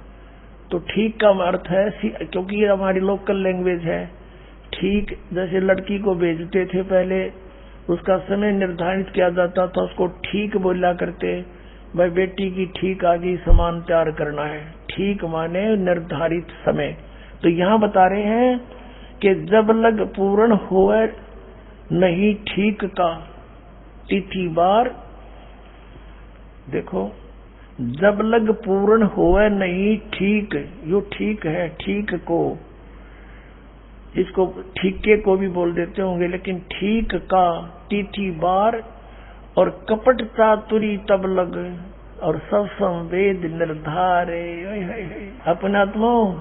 तो ठीक का अर्थ है, क्योंकि ये हमारी लोकल लैंग्वेज है, ठीक जैसे लड़की को भेजते थे पहले, उसका समय निर्धारित किया जाता था, उसको ठीक बोला करते, भाई बेटी की ठीक आ गई, सामान तैयार करना है। ठीक माने निर्धारित समय। तो यहाँ बता रहे हैं कि जब लग पूर्ण होए नहीं ठीक का तिथि बार, देखो जब लग पूर्ण होए नहीं ठीक, यो ठीक है, ठीक को, इसको ठीके को भी बोल देते होंगे, लेकिन ठीक का तिथि बार, और कपट चातुरी तब लग, और सब संवेद निर्धारे। अपने आत्माओं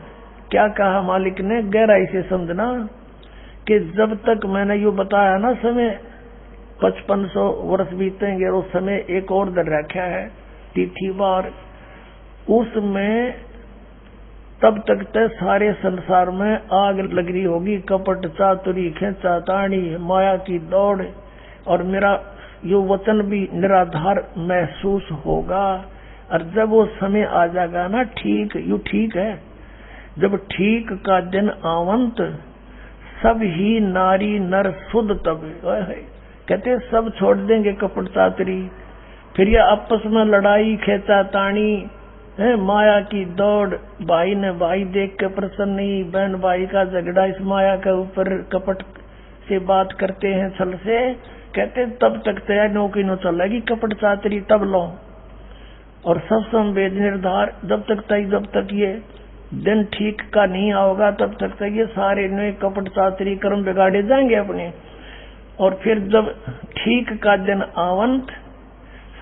क्या कहा मालिक ने, गहराई से समझना कि जब तक मैंने यो बताया ना समय 5500 वर्ष बीतेंगे, और उस समय एक और दर रखा है तिथि बार, उसमें तब तक ते सारे संसार में आग लग रही होगी, कपट चातुरी खेचा ताणी माया की दौड़, और मेरा यो वचन भी निराधार महसूस होगा। और जब वो समय आ जाएगा ना ठीक, यू ठीक है, जब ठीक का दिन आवंत, सब ही नारी नर शुद्ध तब, कहते सब छोड़ देंगे कपट चातुरी, फिर ये आपस में लड़ाई खेचा ताणी है, माया की दौड़, भाई ने भाई देख के प्रसन्न नहीं, बहन भाई का झगड़ा इस माया के ऊपर कपट से बात करते हैं छल से, कहते तब तक तैयार नौकरी न चलेगी, कपट चातरी तब लो। और सब संवेद निर्धार जब तक ये दिन ठीक का नहीं आओगा तब तक ये सारे नए कपट चातरी कर्म बिगाड़े जाएंगे अपने। और फिर जब ठीक का दिन आवंत,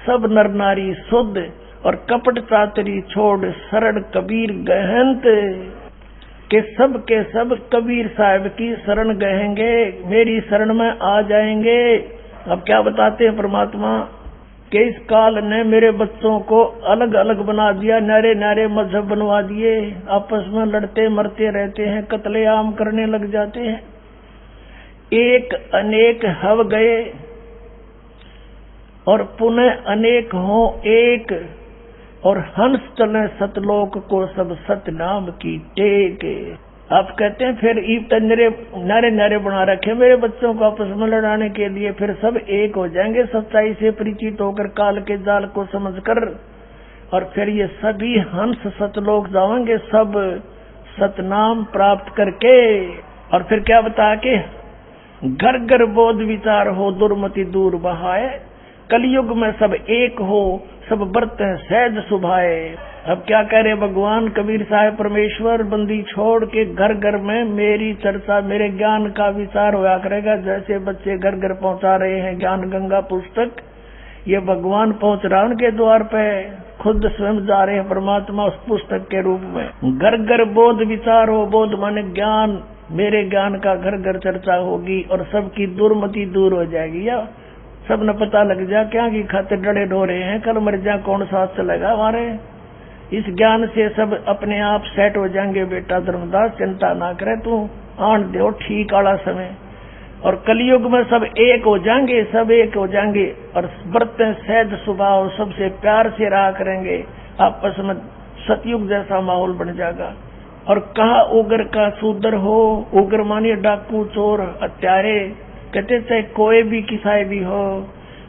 सब नर नारी शुद्ध और कपट चातरी छोड़ शरण कबीर गहंत, के सब कबीर साहब की शरण गहेंगे, मेरी शरण में आ जाएंगे। अब क्या बताते हैं परमात्मा कि इस काल ने मेरे बच्चों को अलग अलग बना दिया, नारे नारे मजहब बनवा दिए, आपस में लड़ते मरते रहते हैं, कत्लेआम करने लग जाते हैं। एक अनेक हव गए और पुनः अनेक हो एक, और हंस चले सतलोक को सब सतनाम की टेक। आप कहते हैं फिर नारे नारे बना रखे मेरे बच्चों को आपस में लड़ाने के लिए, फिर सब एक हो जाएंगे सच्चाई से परिचित होकर काल के जाल को समझकर, और फिर ये सभी हंस सतलोक जाएंगे सब सतनाम प्राप्त करके। और फिर क्या बता के घर घर बोध विचार हो दुर्मति दूर बहाए, कलयुग में सब एक हो सब बरतें सहज सुभाए। अब क्या कह रहे भगवान कबीर साहब परमेश्वर, बंदी छोड़ के घर घर में मेरी चर्चा मेरे ज्ञान का विचार होया करेगा। जैसे बच्चे घर घर पहुंचा रहे हैं ज्ञान गंगा पुस्तक, ये भगवान पहुंच रहा उनके द्वार पे, खुद स्वयं जा रहे हैं परमात्मा उस पुस्तक के रूप में। घर घर बोध विचार हो, बोध माने ज्ञान, मेरे ज्ञान का घर घर चर्चा होगी और सबकी दुर्मति दूर हो जाएगी। या सब न पता लग जा क्या की खातिर डरे डो रहे हैं, कल मर जा कौन साथ चलेगा हमारे। इस ज्ञान से सब अपने आप सेट हो जाएंगे। बेटा धर्मदास चिंता ना करे, तू आन दो ठीक वाला समय, और कलयुग में सब एक हो जाएंगे, सब एक हो जाएंगे और बरतें सहज स्वभाव, सबसे प्यार से रहा करेंगे, आपस में सतयुग जैसा माहौल बन जाएगा। और कहा उग्र का शूद्र हो, उग्र मानिए डाकू चोर हत्यारे, कहते चाहे कोई भी किसाई भी हो,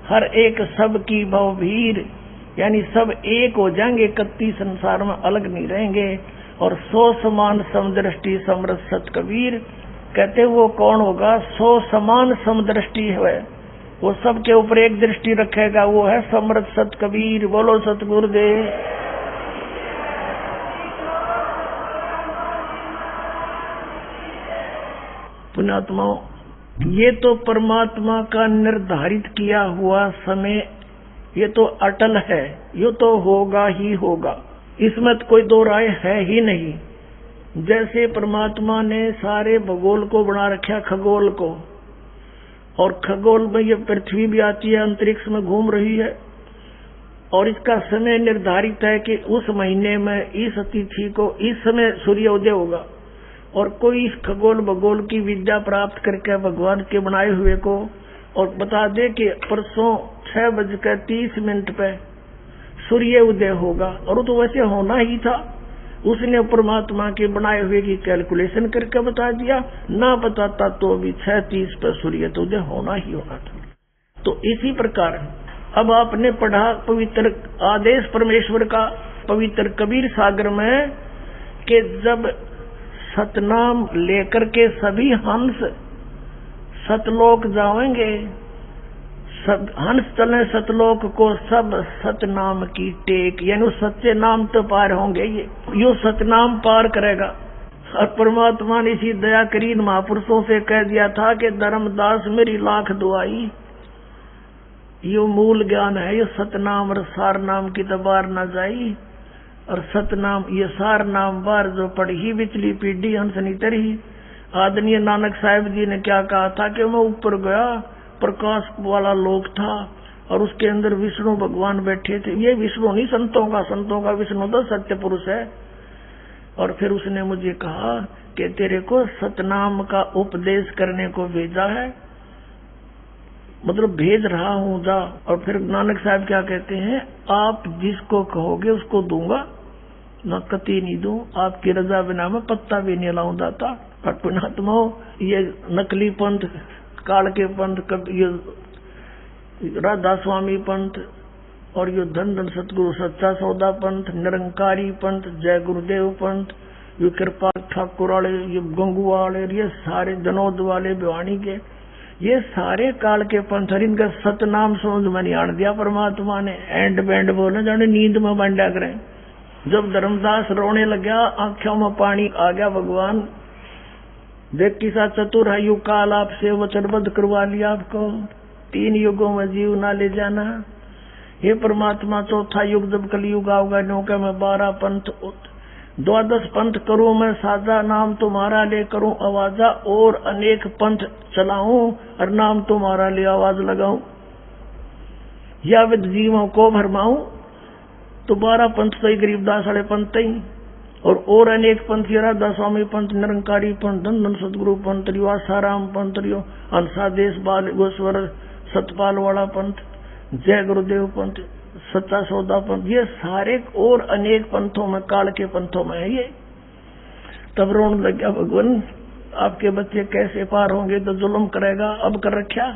हर एक सब की भवभीर, यानी सब एक हो जाएंगे, कत्ती संसार में अलग नहीं रहेंगे। और सो समान समदृष्टि समरस सत कबीर, कहते वो कौन होगा, सो समान समदृष्टि है, वो सबके ऊपर एक दृष्टि रखेगा, वो है समरस सत कबीर। बोलो सतगुरुदेव। पुण्यात्माओं, ये तो परमात्मा का निर्धारित किया हुआ समय, ये तो अटल है, ये तो होगा ही होगा, इसमें तो कोई दो राय है ही नहीं। जैसे परमात्मा ने सारे भूगोल को बना रखा, खगोल को, और खगोल में ये पृथ्वी भी आती है, अंतरिक्ष में घूम रही है, और इसका समय निर्धारित है कि उस महीने में इस तिथि को इस समय सूर्योदय होगा। और कोई इस खगोल भूगोल की विद्या प्राप्त करके भगवान के बनाए हुए को और बता दे कि परसों 6:30 पे सूर्य उदय होगा, और वो तो वैसे होना ही था, उसने परमात्मा के बनाए हुए की कैलकुलेशन करके बता दिया, ना बताता तो भी 6:30 पे सूर्य तो उदय होना ही होना था। तो इसी प्रकार अब आपने पढ़ा पवित्र आदेश परमेश्वर का पवित्र कबीर सागर में कि जब सतनाम लेकर के सभी हंस सतलोक जाएंगे, सब हंस चले सतलोक को सब सतनाम की टेक, यानी सच्चे नाम तो पार होंगे, ये सतनाम पार करेगा। और परमात्मा ने इसी दया करीन महापुरुषों से कह दिया था कि धर्मदास मेरी लाख दुआई, यो मूल ज्ञान है, ये सतनाम और सार नाम की तो बार न जाई, और सतनाम ये सार नाम बार जो पढ़ी बिचली पीढ़ी हंसनी तरही। आदरणीय नानक साहिब जी ने क्या कहा था कि मैं ऊपर गया, प्रकाश वाला लोक था और उसके अंदर विष्णु भगवान बैठे थे। ये विष्णु नहीं संतों का विष्णु तो सत्य पुरुष है। और फिर उसने मुझे कहा कि तेरे को सतनाम का उपदेश करने को भेजा है, मतलब भेज रहा हूं, जा। और फिर नानक साहब क्या कहते हैं, आप जिसको कहोगे उसको दूंगा, न कती नहीं दूं, आपकी रजा बिना में पत्ता भी नहीं लाऊं दाता। और पुण्यात्मा, ये नकली पंथ, काल के पंथ, ये राधा स्वामी पंथ, और ये धन धन सतगुरु सच्चा सौदा पंथ, निरंकारी पंथ, जय गुरुदेव पंथ, ये कृपा ठाकुर वाले, ये गंगू वाले, ये सारे जनोद वाले भिवानी के, ये सारे काल के पंथ इनका सतनाम समझ में नहीं आन दिया परमात्मा ने। एंड बैंड बोले जाने नींद में बंडा करें। जब धर्मदास रोने लग गया, आंखों में पानी आ गया, भगवान देख किसा चतुर है युग काल आपसे वचनबद्ध करवा लिया आपको, 3 युगों में जीव ना ले जाना। हे परमात्मा, चौथा युग जब कलयुग आओगा, नौके में 12 पंथ 12 पंथ करूं मैं साजा, नाम तुम्हारा ले करूं आवाजा, और अनेक पंथ चलाऊं और नाम तुम्हारा ले आवाज लगाऊं। या विद जीवों को भरमाऊं, तो 12 पंथ सही गरीबदास वाले पंथ ही, और अनेक पंथ राधा स्वामी पंथ, निरंकारी पंथ, धन सदगुरु पंथ, आसाराम पंथ, अंसादेश बाल गोस्वर सतपाल वाला पंथ, जय गुरुदेव पंथ, सच्चा सौदा पंथ, ये सारे और अनेक पंथों में, काल के पंथों में है ये। तब रोने लग गया, भगवान आपके बच्चे कैसे पार होंगे, तो जुल्म करेगा, अब कर रखा।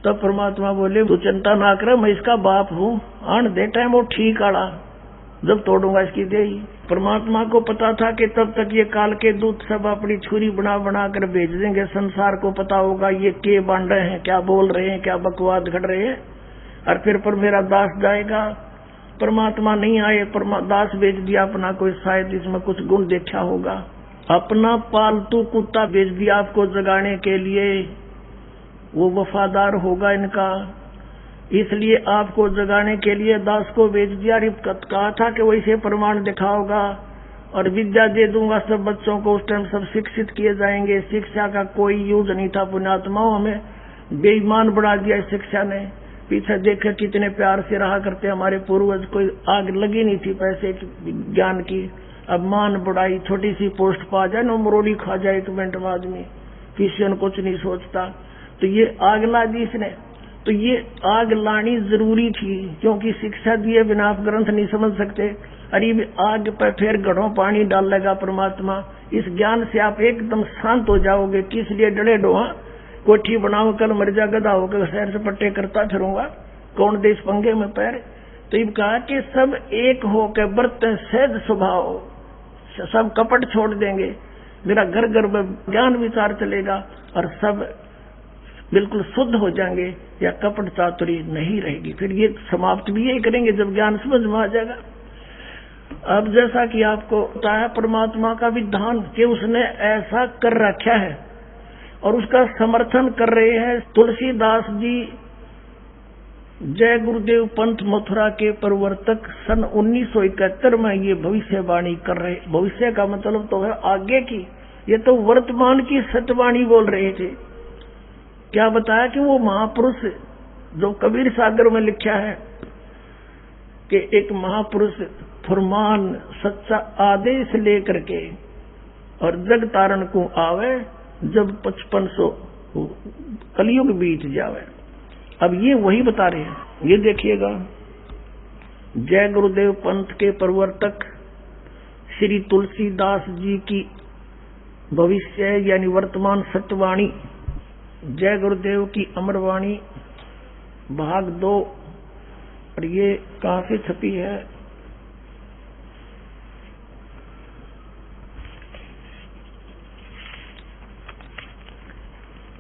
तब परमात्मा बोले, तू चिंता ना करे, मैं इसका बाप हूँ, आन दे टाइम वो ठीक आड़ा, जब तोड़ूंगा इसकी दे। परमात्मा को पता था कि तब तक ये काल के दूत सब अपनी छुरी बना बना कर भेज देंगे, संसार को पता होगा ये के बांध रहे हैं, क्या बोल रहे हैं, क्या बकवाद घड़ रहे हैं, और फिर पर मेरा दास जाएगा। परमात्मा नहीं आए, दास भेज दिया अपना, कोई शायद इसमें कुछ गुण देखा होगा। अपना पालतू कुत्ता भेज दिया आपको जगाने के लिए, वो वफादार होगा इनका, इसलिए आपको जगाने के लिए दास को भेज दिया। कहा था कि वैसे प्रमाण दिखाओगा और विद्या दे दूंगा सब बच्चों को, उस टाइम सब शिक्षित किए जाएंगे। शिक्षा का कोई यूज नहीं था पुण्यात्माओं, हमें बेईमान बढ़ा दिया इस शिक्षा ने। पीछे देखे कितने प्यार से रहा करते हमारे पूर्वज, कोई आग लगी नहीं थी पैसे ज्ञान की। अब मान बढ़ाई, छोटी सी पोस्ट पा जाए ना, मरोड़ी खा जाए 1 मिनट में आदमी, किसी ने कुछ नहीं सोचता। तो ये आग ला दी इसने, तो ये आग लानी जरूरी थी, क्योंकि शिक्षा दिए बिना आप ग्रंथ नहीं समझ सकते। अरे आग पर फिर घड़ों पानी डाल लेगा परमात्मा। इस ज्ञान से आप एकदम शांत हो जाओगे। किस लिए डरे डोहा, कोठी बनाओ कल मर जा गधा होकर शहर से पट्टे करता फिरूंगा, कौन देश पंगे में पैर। तो ये कहा कि सब एक होकर बरतन सहज स्वभाव, सब कपट छोड़ देंगे, मेरा घर घर में ज्ञान विचार चलेगा और सब बिल्कुल शुद्ध हो जाएंगे, या कपट चातुरी नहीं रहेगी। फिर ये समाप्त भी यही करेंगे जब ज्ञान समझ में आ जाएगा। अब जैसा कि आपको बताया परमात्मा का विधान कि उसने ऐसा कर रखा है और उसका समर्थन कर रहे हैं तुलसीदास जी, जय गुरुदेव पंथ मथुरा के प्रवर्तक। सन 1971 में ये भविष्यवाणी कर रहे। भविष्य का मतलब तो है आगे की, ये तो वर्तमान की सत्यवाणी बोल रहे थे। क्या बताया कि वो महापुरुष जो कबीर सागर में लिखा है कि एक महापुरुष फरमान सच्चा आदेश लेकर के और जग तारण को आवे, जब 5500 कलयुग बीत जावे। अब ये वही बता रहे हैं, ये देखिएगा। जय गुरुदेव पंथ के प्रवर्तक श्री तुलसीदास जी की भविष्य यानी वर्तमान सत्यवाणी, जय गुरुदेव की अमरवाणी भाग 2। और ये कहां से छपी है,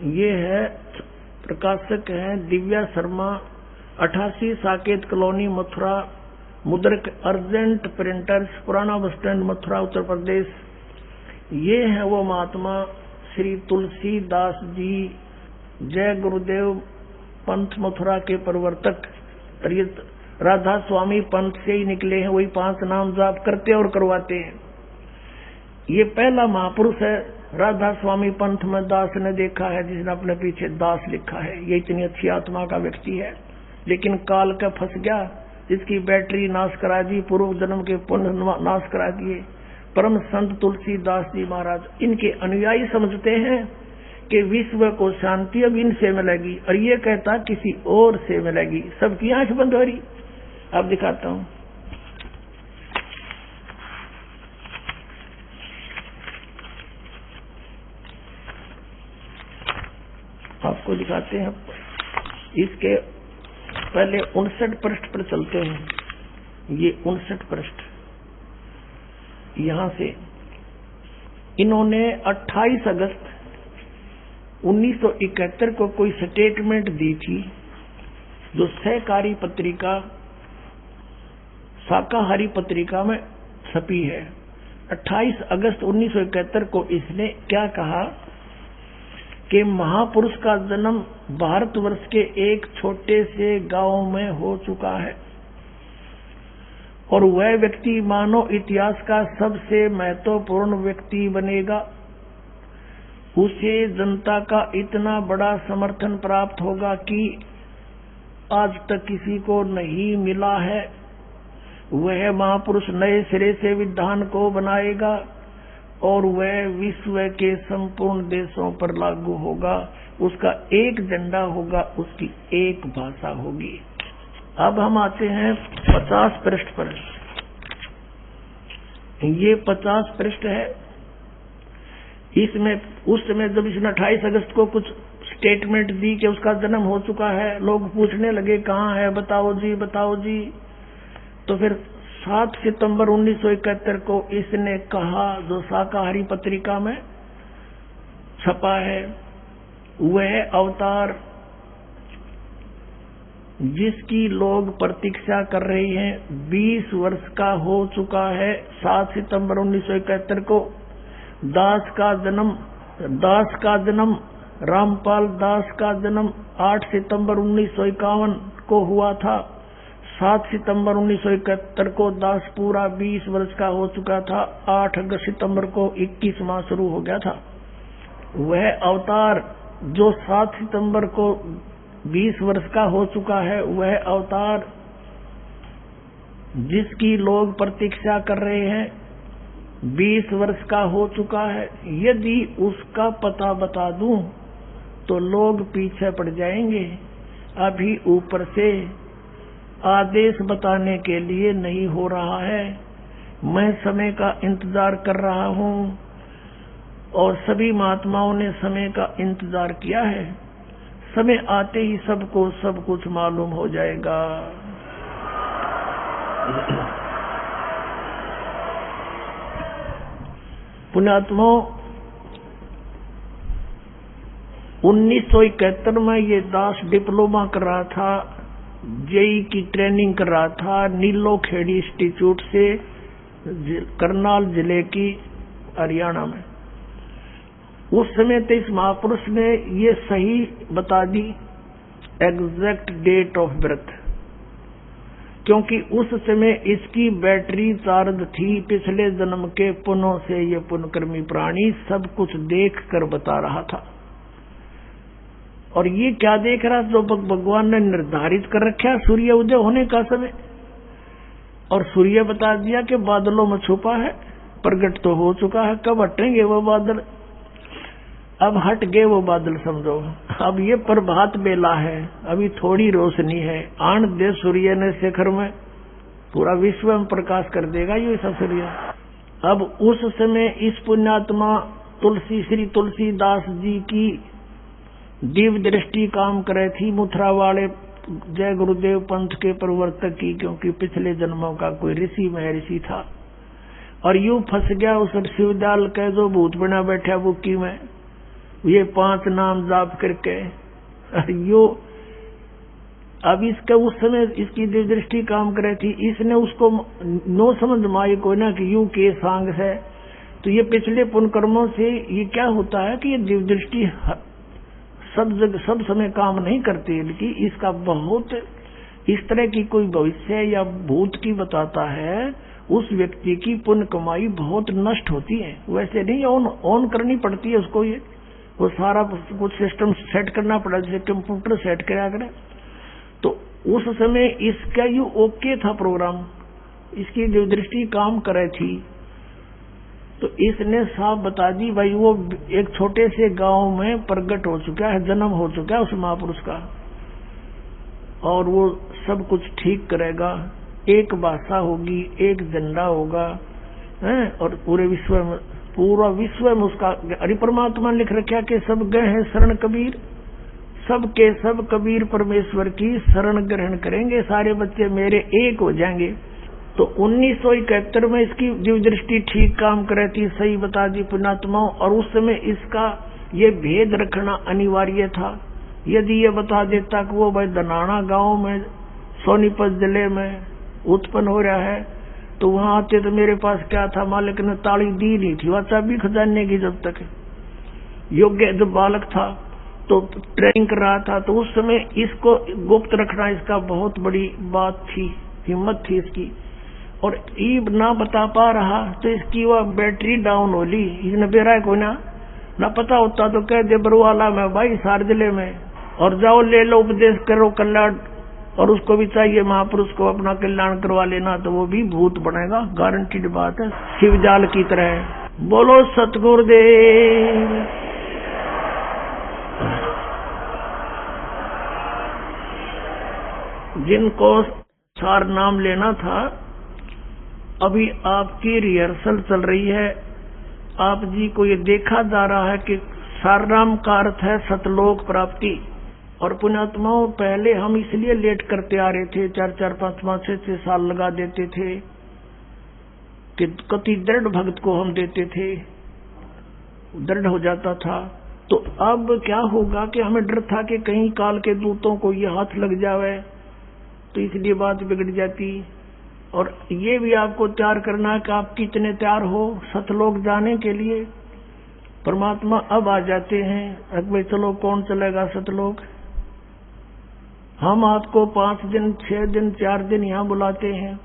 ये है प्रकाशक है दिव्या शर्मा, 88 साकेत कॉलोनी मथुरा, मुद्रक अर्जेंट प्रिंटर्स, पुराना बस स्टैंड मथुरा उत्तर प्रदेश। ये है वो महात्मा श्री तुलसीदास जी, जय गुरुदेव पंथ मथुरा के प्रवर्तक। राधा स्वामी पंथ से ही निकले हैं, वही 5 नाम जो आप करते और करवाते हैं। ये पहला महापुरुष है। राधा स्वामी पंथ में दास ने देखा है, जिसने अपने पीछे दास लिखा है। ये इतनी अच्छी आत्मा का व्यक्ति है, लेकिन काल का फंस गया, जिसकी बैटरी नाश करा दी, पूर्व जन्म के पुण्य नाश करा दिए। परम संत तुलसीदास जी महाराज, इनके अनुयायी समझते हैं कि विश्व को शांति अब इनसे मिलेगी, और ये कहता किसी और से मिलेगी। सबकी आंख बंद हो रही। अब दिखाता हूं, आपको दिखाते हैं। इसके पहले 59 पृष्ठ पर चलते हैं। ये 59 पृष्ठ, यहां से इन्होंने 28 अगस्त 1971 को कोई स्टेटमेंट दी थी जो सहकारी पत्रिका शाकाहारी पत्रिका में छपी है। 28 अगस्त 1971 को इसने क्या कहा कि महापुरुष का जन्म भारतवर्ष के एक छोटे से गांव में हो चुका है और वह व्यक्ति मानव इतिहास का सबसे महत्वपूर्ण व्यक्ति बनेगा। उसे जनता का इतना बड़ा समर्थन प्राप्त होगा कि आज तक किसी को नहीं मिला है। वह महापुरुष नए सिरे से विधान को बनाएगा और वह विश्व के संपूर्ण देशों पर लागू होगा। उसका एक झंडा होगा, उसकी एक भाषा होगी। अब हम आते हैं 50 पृष्ठ पर। ये 50 पृष्ठ है। इसमें उस समय जब इसने 28 अगस्त को कुछ स्टेटमेंट दी कि उसका जन्म हो चुका है, लोग पूछने लगे कहाँ है, बताओ जी बताओ जी। तो फिर 7 सितंबर 1971 को इसने कहा, जो शाकाहारी पत्रिका में छपा है, वह अवतार जिसकी लोग प्रतीक्षा कर रहे हैं 20 वर्ष का हो चुका है। 7 सितंबर 1971 को दास का जन्म रामपाल दास का जन्म 8 सितंबर 1951 को हुआ था। 7 सितंबर 1971 को दास पूरा 20 वर्ष का हो चुका था। 8 अगस्त सितंबर को 21 माह शुरू हो गया था। वह अवतार जो 7 सितंबर को 20 वर्ष का हो चुका है, वह अवतार जिसकी लोग प्रतीक्षा कर रहे हैं 20 वर्ष का हो चुका है। यदि उसका पता बता दूं तो लोग पीछे पड़ जाएंगे। अभी ऊपर से आदेश बताने के लिए नहीं हो रहा है। मैं समय का इंतजार कर रहा हूं और सभी महात्माओं ने समय का इंतजार किया है। समय आते ही सबको सब कुछ मालूम हो जाएगा। पुण्यात्माओं, 1971 में ये दास डिप्लोमा कर रहा था, जेई की ट्रेनिंग कर रहा था नीलोखेड़ी इंस्टीट्यूट से, करनाल जिले की हरियाणा में। उस समय तो इस महापुरुष ने ये सही बता the exact date of birth, क्योंकि उस समय इसकी बैटरी चार्ज थी। पिछले जन्म के पुण्यों से ये पुण्यकर्मी प्राणी सब कुछ देख कर बता रहा था। और ये क्या देख रहा, जो भगवान ने निर्धारित कर रखा सूर्य उदय होने का समय, और सूर्य बता दिया कि बादलों में छुपा है, प्रकट तो हो चुका है। कब हटेंगे वो बादल? अब हट गए वो बादल, समझो। अब ये प्रभात बेला है, अभी थोड़ी रोशनी है। आन दे सूर्य ने शिखर में, पूरा विश्व में प्रकाश कर देगा ये सब सूर्य। अब उस समय इस पुण्यात्मा श्री तुलसीदास जी की दिव्य दृष्टि काम करे थी, मथुरा वाले जय गुरुदेव पंथ के प्रवर्तक की, क्योंकि पिछले जन्मों का कोई ऋषि महर्षि था। और यूं फंस गया उस शिवदाल के जो भूत बना बैठा बुक्की में, ये 5 नाम जाप करके। यो अब इसका उस समय इसकी दिव्य दृष्टि काम करे थी, इसने उसको नो समझ माई को ना कि यूं के सांग है। तो ये पिछले पुण्य कर्मों से ये क्या होता है कि ये दिव्य दृष्टि सब समय काम नहीं करती, बल्कि इसका बहुत इस तरह की कोई भविष्य या भूत की बताता है, उस व्यक्ति की पुण्य कमाई बहुत नष्ट होती है। वैसे नहीं ऑन करनी पड़ती है उसको, ये वो सारा कुछ सिस्टम सेट करना पड़ा, जैसे कंप्यूटर सेट किया करे। तो उस समय इसका ये ओके था प्रोग्राम, इसकी जो दृष्टि काम करे थी। तो इसने साफ बता दी भाई वो एक छोटे से गांव में प्रकट हो चुका है, जन्म हो चुका है उस महापुरुष का, और वो सब कुछ ठीक करेगा। एक भाषा होगी, एक झंडा होगा, और पूरा विश्व में उसका हरि परमात्मा लिख रखा कि सब गए हैं शरण कबीर, सब के सब कबीर परमेश्वर की शरण ग्रहण करेंगे, सारे बच्चे मेरे एक हो जाएंगे। तो 1971 में इसकी दिव्य दृष्टि ठीक काम करे थी, सही बता दी पुण्यात्माओं। और उस समय इसका ये भेद रखना अनिवार्य था। यदि ये बता देता कि वो भाई दनाना गांव में सोनीपत जिले में उत्पन्न हो रहा है, तो वहां आते तो मेरे पास क्या था, मालिक ने ताली दी नहीं थी, वह चाबी खजाने की जब तक योग्य जब बालक था तो ट्रेनिंग कर रहा था, तो उस समय इसको गुप्त रखना इसका बहुत बड़ी बात थी, हिम्मत थी इसकी। और ये ना बता पा रहा तो इसकी वह बैटरी डाउन हो ली, इसने बेरा को ना पता होता तो कह दे बरुवाला में भाई सार जिले में, और जाओ ले लो उपदेश करो कल्याण, और उसको भी चाहिए महापुरुष को अपना कल्याण करवा लेना, तो वो भी भूत बनेगा, गारंटीड बात है, शिवजाल की तरह। बोलो सतगुरुदेव। जिनको सार नाम लेना था, अभी आपकी रिहर्सल चल रही है, आप जी को ये देखा जा रहा है कि सार नाम का अर्थ है सतलोक प्राप्ति। और पुण्यात्माओं, पहले हम इसलिए लेट करते आ रहे थे, 4-4, 5-5, 6-6 साल लगा देते थे कि कति दृढ़ भक्त को हम देते थे, दृढ़ हो जाता था। तो अब क्या होगा कि हमें डर था कि कहीं काल के दूतों को ये हाथ लग जावे, तो इसलिए बात बिगड़ जाती। और ये भी आपको तैयार करना है कि आप कितने तैयार हो सतलोक जाने के लिए। परमात्मा अब आ जाते हैं, अब भाई चलो कौन चलेगा सतलोक। हम आपको 5 दिन, 6 दिन, 4 दिन यहाँ बुलाते हैं,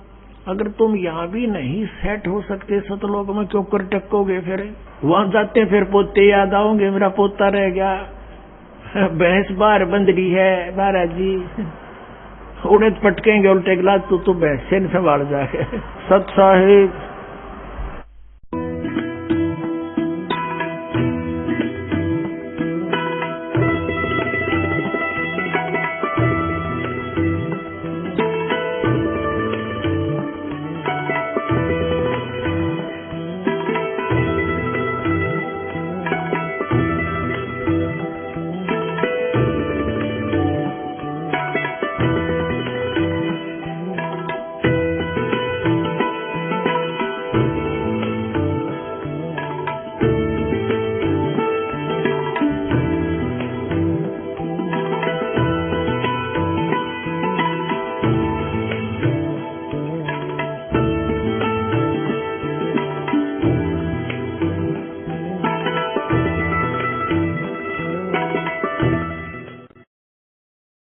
अगर तुम यहाँ भी नहीं सेट हो सकते सतलोक में, क्यों कर टकोगे? फिर वहां जाते फिर पोते याद आओगे, मेरा पोता रह गया, भैंस बाहर बंदरी है महाराज जी, उड़े पटकेंगे उल्टे गिलास तो भैंस से संभाल जाए। सत साहिब